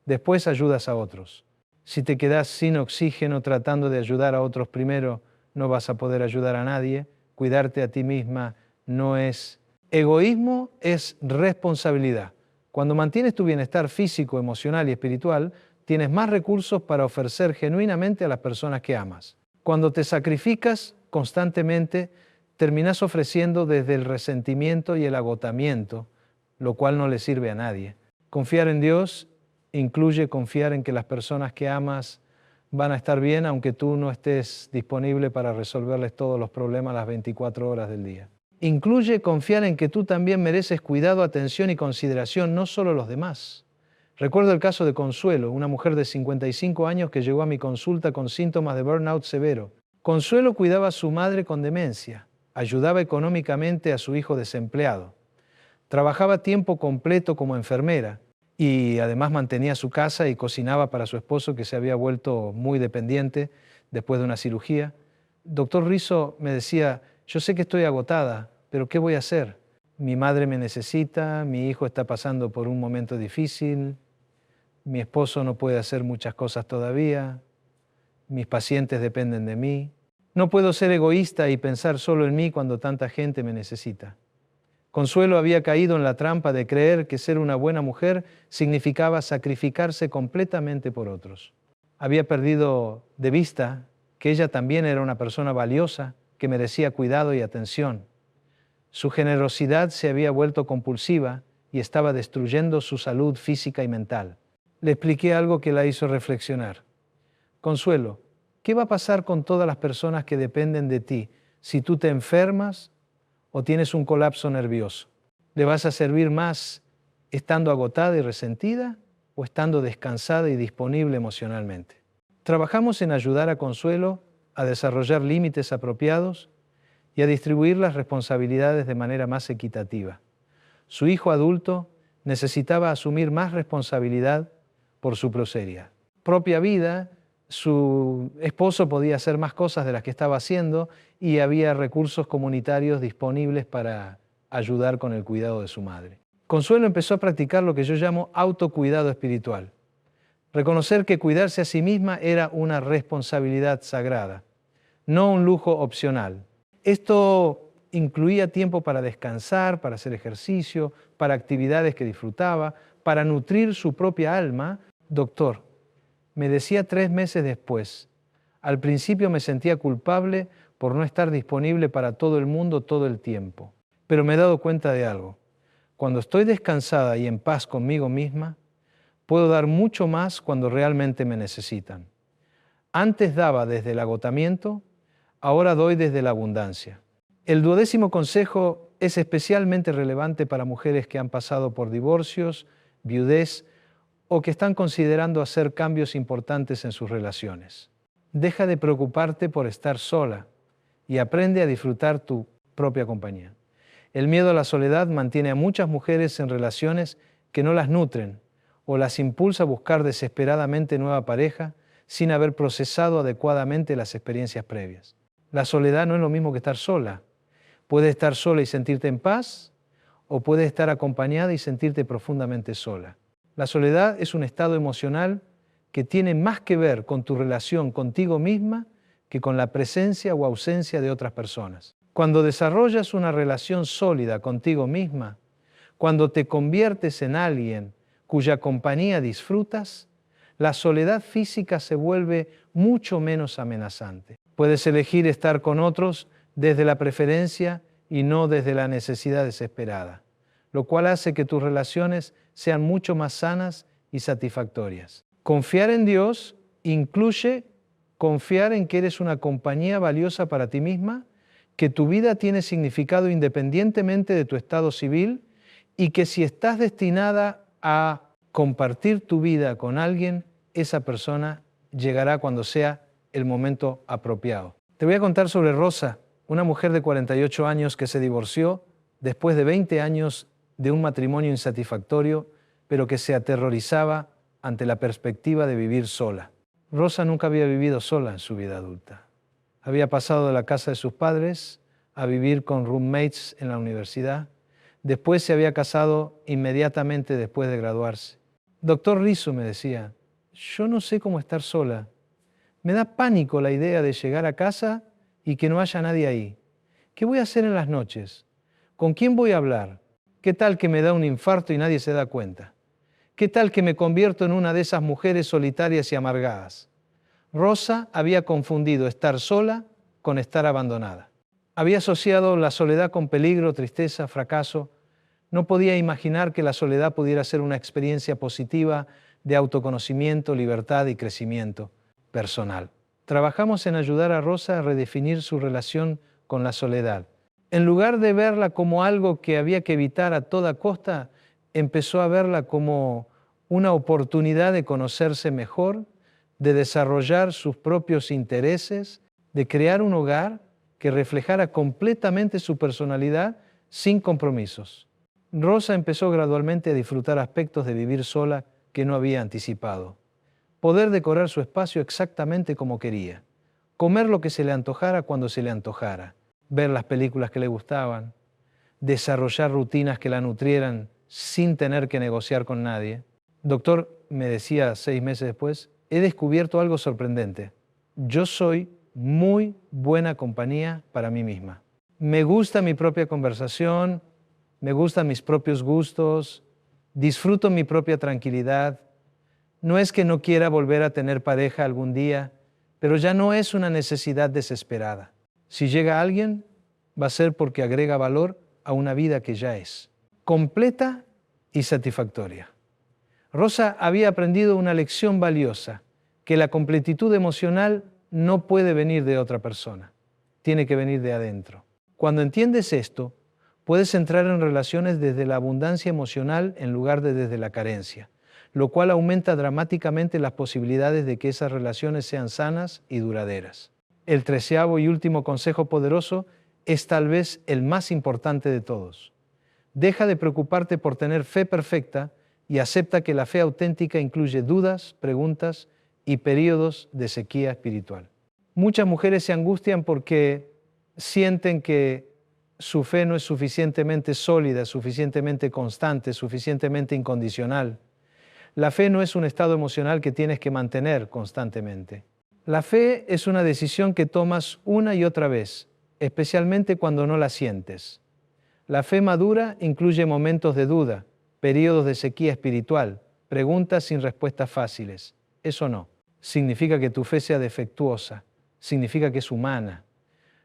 después ayudas a otros. Si te quedas sin oxígeno tratando de ayudar a otros primero, no vas a poder ayudar a nadie. Cuidarte a ti misma no es egoísmo, es responsabilidad. Cuando mantienes tu bienestar físico, emocional y espiritual, tienes más recursos para ofrecer genuinamente a las personas que amas. Cuando te sacrificas constantemente, terminas ofreciendo desde el resentimiento y el agotamiento, lo cual no le sirve a nadie. Confiar en Dios incluye confiar en que las personas que amas van a estar bien aunque tú no estés disponible para resolverles todos los problemas las 24 horas del día. Incluye confiar en que tú también mereces cuidado, atención y consideración, no solo los demás. Recuerdo el caso de Consuelo, una mujer de 55 años que llegó a mi consulta con síntomas de burnout severo. Consuelo cuidaba a su madre con demencia, ayudaba económicamente a su hijo desempleado, trabajaba a tiempo completo como enfermera y además mantenía su casa y cocinaba para su esposo que se había vuelto muy dependiente después de una cirugía. Doctor Rizzo me decía, yo sé que estoy agotada, pero ¿qué voy a hacer? Mi madre me necesita, mi hijo está pasando por un momento difícil, mi esposo no puede hacer muchas cosas todavía, mis pacientes dependen de mí. No puedo ser egoísta y pensar solo en mí cuando tanta gente me necesita. Consuelo había caído en la trampa de creer que ser una buena mujer significaba sacrificarse completamente por otros. Había perdido de vista que ella también era una persona valiosa que merecía cuidado y atención. Su generosidad se había vuelto compulsiva y estaba destruyendo su salud física y mental. Le expliqué algo que la hizo reflexionar. Consuelo, ¿qué va a pasar con todas las personas que dependen de ti si tú te enfermas o tienes un colapso nervioso? ¿Le vas a servir más estando agotada y resentida o estando descansada y disponible emocionalmente? Trabajamos en ayudar a Consuelo a desarrollar límites apropiados y a distribuir las responsabilidades de manera más equitativa. Su hijo adulto necesitaba asumir más responsabilidad por su propia vida. Su esposo podía hacer más cosas de las que estaba haciendo y había recursos comunitarios disponibles para ayudar con el cuidado de su madre. Consuelo empezó a practicar lo que yo llamo autocuidado espiritual. Reconocer que cuidarse a sí misma era una responsabilidad sagrada, no un lujo opcional. Esto incluía tiempo para descansar, para hacer ejercicio, para actividades que disfrutaba, para nutrir su propia alma. Doctor, me decía 3 meses después, al principio me sentía culpable por no estar disponible para todo el mundo todo el tiempo, pero me he dado cuenta de algo. Cuando estoy descansada y en paz conmigo misma, puedo dar mucho más cuando realmente me necesitan. Antes daba desde el agotamiento, ahora doy desde la abundancia. El 12º consejo es especialmente relevante para mujeres que han pasado por divorcios, viudez o que están considerando hacer cambios importantes en sus relaciones. Deja de preocuparte por estar sola y aprende a disfrutar tu propia compañía. El miedo a la soledad mantiene a muchas mujeres en relaciones que no las nutren o las impulsa a buscar desesperadamente nueva pareja sin haber procesado adecuadamente las experiencias previas. La soledad no es lo mismo que estar sola. Puedes estar sola y sentirte en paz, o puedes estar acompañada y sentirte profundamente sola. La soledad es un estado emocional que tiene más que ver con tu relación contigo misma que con la presencia o ausencia de otras personas. Cuando desarrollas una relación sólida contigo misma, cuando te conviertes en alguien cuya compañía disfrutas, la soledad física se vuelve mucho menos amenazante. Puedes elegir estar con otros desde la preferencia y no desde la necesidad desesperada, lo cual hace que tus relaciones sean mucho más sanas y satisfactorias. Confiar en Dios incluye confiar en que eres una compañía valiosa para ti misma, que tu vida tiene significado independientemente de tu estado civil y que si estás destinada a compartir tu vida con alguien, esa persona llegará cuando sea el momento apropiado. Te voy a contar sobre Rosa, una mujer de 48 años que se divorció después de 20 años de un matrimonio insatisfactorio, pero que se aterrorizaba ante la perspectiva de vivir sola. Rosa nunca había vivido sola en su vida adulta. Había pasado de la casa de sus padres a vivir con roommates en la universidad. Después se había casado inmediatamente después de graduarse. Doctor Rizzo, me decía, yo no sé cómo estar sola. Me da pánico la idea de llegar a casa y que no haya nadie ahí. ¿Qué voy a hacer en las noches? ¿Con quién voy a hablar? ¿Qué tal que me da un infarto y nadie se da cuenta? ¿Qué tal que me convierto en una de esas mujeres solitarias y amargadas? Rosa había confundido estar sola con estar abandonada. Había asociado la soledad con peligro, tristeza, fracaso. No podía imaginar que la soledad pudiera ser una experiencia positiva de autoconocimiento, libertad y crecimiento personal. Trabajamos en ayudar a Rosa a redefinir su relación con la soledad. En lugar de verla como algo que había que evitar a toda costa, empezó a verla como una oportunidad de conocerse mejor, de desarrollar sus propios intereses, de crear un hogar que reflejara completamente su personalidad sin compromisos. Rosa empezó gradualmente a disfrutar aspectos de vivir sola que no había anticipado. Poder decorar su espacio exactamente como quería, comer lo que se le antojara cuando se le antojara, ver las películas que le gustaban, desarrollar rutinas que la nutrieran sin tener que negociar con nadie. Doctor, me decía 6 meses después, he descubierto algo sorprendente. Yo soy muy buena compañía para mí misma. Me gusta mi propia conversación, me gustan mis propios gustos, disfruto mi propia tranquilidad. No es que no quiera volver a tener pareja algún día, pero ya no es una necesidad desesperada. Si llega alguien, va a ser porque agrega valor a una vida que ya es completa y satisfactoria. Rosa había aprendido una lección valiosa, que la completitud emocional no puede venir de otra persona, tiene que venir de adentro. Cuando entiendes esto, puedes entrar en relaciones desde la abundancia emocional en lugar de desde la carencia, lo cual aumenta dramáticamente las posibilidades de que esas relaciones sean sanas y duraderas. El 13º y último consejo poderoso es tal vez el más importante de todos. Deja de preocuparte por tener fe perfecta y acepta que la fe auténtica incluye dudas, preguntas y periodos de sequía espiritual. Muchas mujeres se angustian porque sienten que su fe no es suficientemente sólida, suficientemente constante, suficientemente incondicional. La fe no es un estado emocional que tienes que mantener constantemente. La fe es una decisión que tomas una y otra vez, especialmente cuando no la sientes. La fe madura incluye momentos de duda, periodos de sequía espiritual, preguntas sin respuestas fáciles. Eso no. Significa que tu fe sea defectuosa, significa que es humana.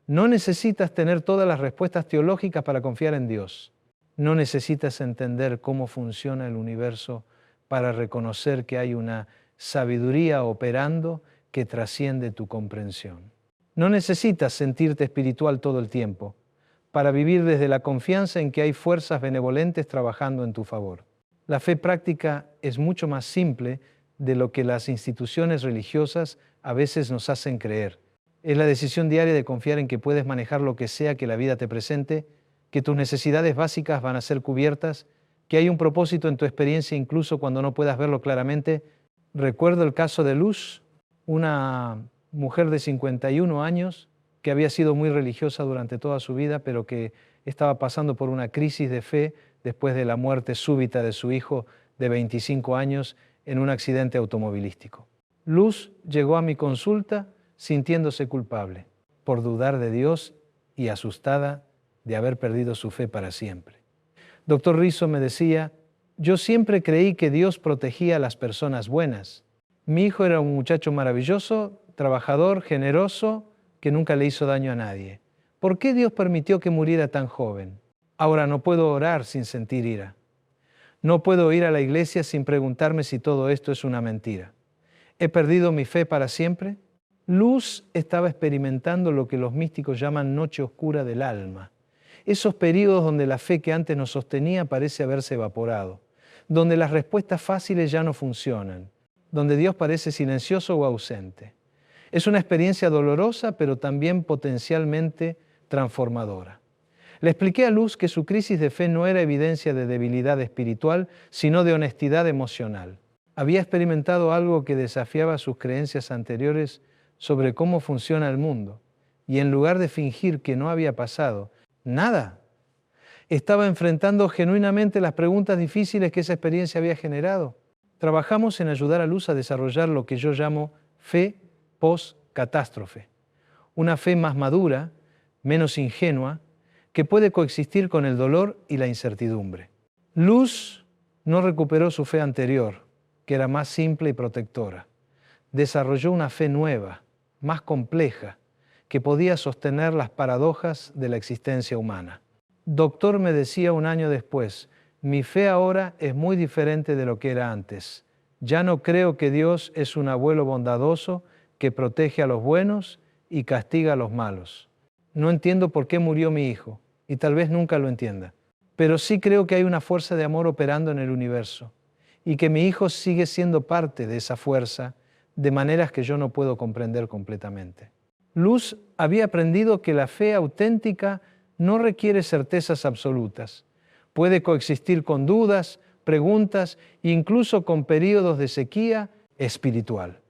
No necesitas tener todas las respuestas teológicas para confiar en Dios. No necesitas entender cómo funciona el universo para reconocer que hay una sabiduría operando que trasciende tu comprensión. No necesitas sentirte espiritual todo el tiempo para vivir desde la confianza en que hay fuerzas benevolentes trabajando en tu favor. La fe práctica es mucho más simple de lo que las instituciones religiosas a veces nos hacen creer. Es la decisión diaria de confiar en que puedes manejar lo que sea que la vida te presente, que tus necesidades básicas van a ser cubiertas, que hay un propósito en tu experiencia incluso cuando no puedas verlo claramente. Recuerdo el caso de Luz, una mujer de 51 años que había sido muy religiosa durante toda su vida, pero que estaba pasando por una crisis de fe después de la muerte súbita de su hijo de 25 años en un accidente automovilístico. Luz llegó a mi consulta sintiéndose culpable por dudar de Dios y asustada de haber perdido su fe para siempre. Doctor Rizzo me decía, yo siempre creí que Dios protegía a las personas buenas. Mi hijo era un muchacho maravilloso, trabajador, generoso, que nunca le hizo daño a nadie. ¿Por qué Dios permitió que muriera tan joven? Ahora no puedo orar sin sentir ira. No puedo ir a la iglesia sin preguntarme si todo esto es una mentira. ¿He perdido mi fe para siempre? Luz estaba experimentando lo que los místicos llaman noche oscura del alma. Esos periodos donde la fe que antes nos sostenía parece haberse evaporado, donde las respuestas fáciles ya no funcionan, donde Dios parece silencioso o ausente. Es una experiencia dolorosa, pero también potencialmente transformadora. Le expliqué a Luz que su crisis de fe no era evidencia de debilidad espiritual, sino de honestidad emocional. Había experimentado algo que desafiaba sus creencias anteriores sobre cómo funciona el mundo, y en lugar de fingir que no había pasado nada, estaba enfrentando genuinamente las preguntas difíciles que esa experiencia había generado. Trabajamos en ayudar a Luz a desarrollar lo que yo llamo fe post-catástrofe, una fe más madura, menos ingenua, que puede coexistir con el dolor y la incertidumbre. Luz no recuperó su fe anterior, que era más simple y protectora. Desarrolló una fe nueva, más compleja, que podía sostener las paradojas de la existencia humana. Doctor me decía un año después, mi fe ahora es muy diferente de lo que era antes. Ya no creo que Dios es un abuelo bondadoso que protege a los buenos y castiga a los malos. No entiendo por qué murió mi hijo, y tal vez nunca lo entienda. Pero sí creo que hay una fuerza de amor operando en el universo, y que mi hijo sigue siendo parte de esa fuerza de maneras que yo no puedo comprender completamente. Luz había aprendido que la fe auténtica no requiere certezas absolutas. Puede coexistir con dudas, preguntas e incluso con periodos de sequía espiritual.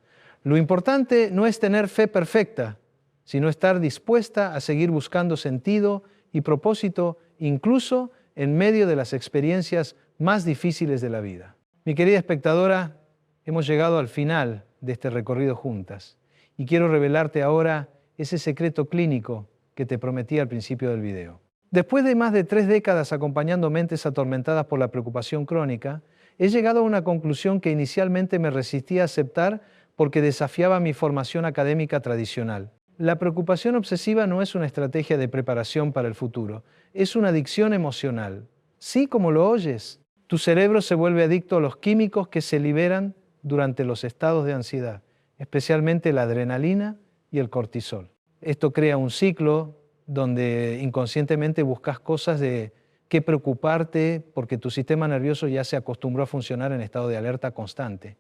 Lo importante no es tener fe perfecta, sino estar dispuesta a seguir buscando sentido y propósito incluso en medio de las experiencias más difíciles de la vida. Mi querida espectadora, hemos llegado al final de este recorrido juntas y quiero revelarte ahora ese secreto clínico que te prometí al principio del video. Después de más de 3 décadas acompañando mentes atormentadas por la preocupación crónica, he llegado a una conclusión que inicialmente me resistí a aceptar porque desafiaba mi formación académica tradicional. La preocupación obsesiva no es una estrategia de preparación para el futuro, es una adicción emocional. Sí, como lo oyes, tu cerebro se vuelve adicto a los químicos que se liberan durante los estados de ansiedad, especialmente la adrenalina y el cortisol. Esto crea un ciclo donde inconscientemente buscas cosas de qué preocuparte porque tu sistema nervioso ya se acostumbró a funcionar en estado de alerta constante.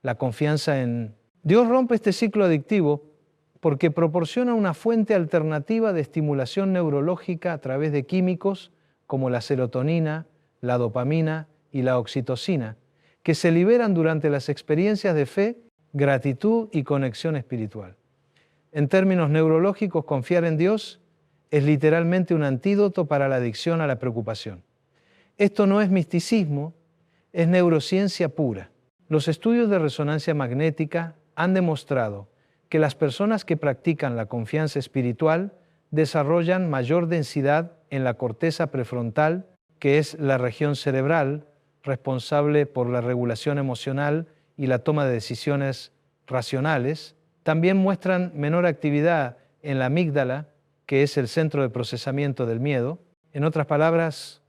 La confianza en Dios rompe este ciclo adictivo porque proporciona una fuente alternativa de estimulación neurológica a través de químicos como la serotonina, la dopamina y la oxitocina, que se liberan durante las experiencias de fe, gratitud y conexión espiritual. En términos neurológicos, confiar en Dios es literalmente un antídoto para la adicción a la preocupación. Esto no es misticismo, es neurociencia pura. Los estudios de resonancia magnética han demostrado que las personas que practican la confianza espiritual desarrollan mayor densidad en la corteza prefrontal, que es la región cerebral responsable por la regulación emocional y la toma de decisiones racionales. También muestran menor actividad en la amígdala, que es el centro de procesamiento del miedo. En otras palabras,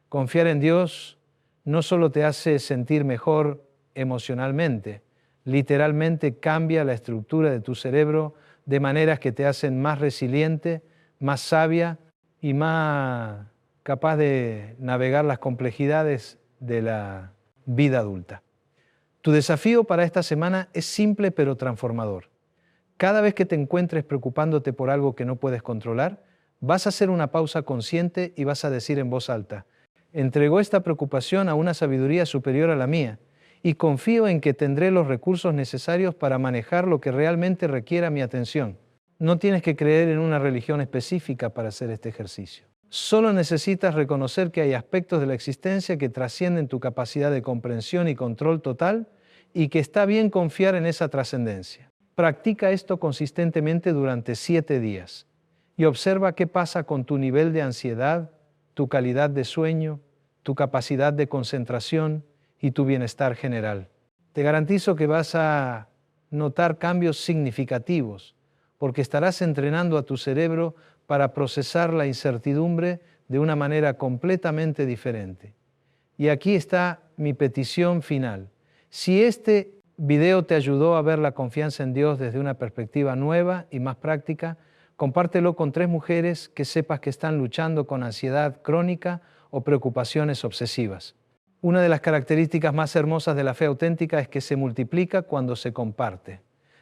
confiar en Dios no solo te hace sentir mejor emocionalmente, literalmente cambia la estructura de tu cerebro de maneras que te hacen más resiliente, más sabia y más capaz de navegar las complejidades de la vida adulta. Tu desafío para esta semana es simple pero transformador. Cada vez que te encuentres preocupándote por algo que no puedes controlar, vas a hacer una pausa consciente y vas a decir en voz alta: entrego esta preocupación a una sabiduría superior a la mía y confío en que tendré los recursos necesarios para manejar lo que realmente requiera mi atención. No tienes que creer en una religión específica para hacer este ejercicio. Solo necesitas reconocer que hay aspectos de la existencia que trascienden tu capacidad de comprensión y control total y que está bien confiar en esa trascendencia. Practica esto consistentemente durante 7 días y observa qué pasa con tu nivel de ansiedad, tu calidad de sueño, tu capacidad de concentración y tu bienestar general. Te garantizo que vas a notar cambios significativos porque estarás entrenando a tu cerebro para procesar la incertidumbre de una manera completamente diferente. Y aquí está mi petición final. Si este video te ayudó a ver la confianza en Dios desde una perspectiva nueva y más práctica, compártelo con 3 mujeres que sepas que están luchando con ansiedad crónica o preocupaciones obsesivas. Una de las características más hermosas de la fe auténtica es que se multiplica cuando se comparte.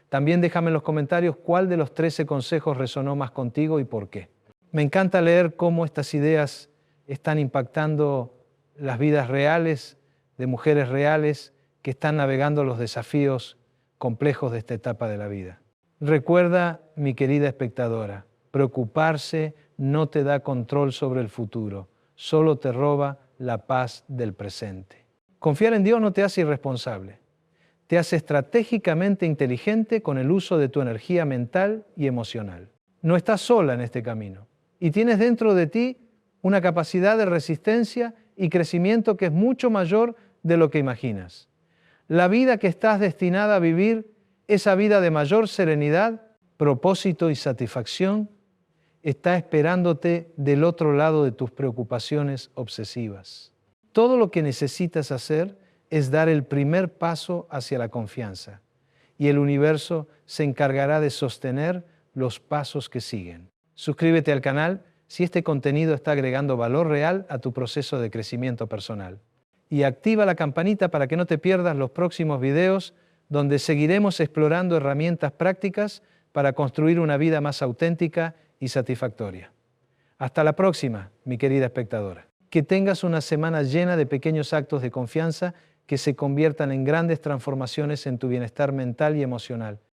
También déjame en los comentarios cuál de los 13 consejos resonó más contigo y por qué. Me encanta leer cómo estas ideas están impactando las vidas reales de mujeres reales que están navegando los desafíos complejos de esta etapa de la vida. Recuerda, mi querida espectadora, preocuparse no te da control sobre el futuro, solo te roba la paz del presente. Confiar en Dios no te hace irresponsable. Te hace estratégicamente inteligente con el uso de tu energía mental y emocional. No estás sola en este camino y tienes dentro de ti una capacidad de resistencia y crecimiento que es mucho mayor de lo que imaginas. La vida que estás destinada a vivir, esa vida de mayor serenidad, propósito y satisfacción, está esperándote del otro lado de tus preocupaciones obsesivas. Todo lo que necesitas hacer es dar el primer paso hacia la confianza y el universo se encargará de sostener los pasos que siguen. Suscríbete al canal si este contenido está agregando valor real a tu proceso de crecimiento personal. Y activa la campanita para que no te pierdas los próximos videos donde seguiremos explorando herramientas prácticas para construir una vida más auténtica y satisfactoria. Hasta la próxima, mi querida espectadora. Que tengas una semana llena de pequeños actos de confianza que se conviertan en grandes transformaciones en tu bienestar mental y emocional.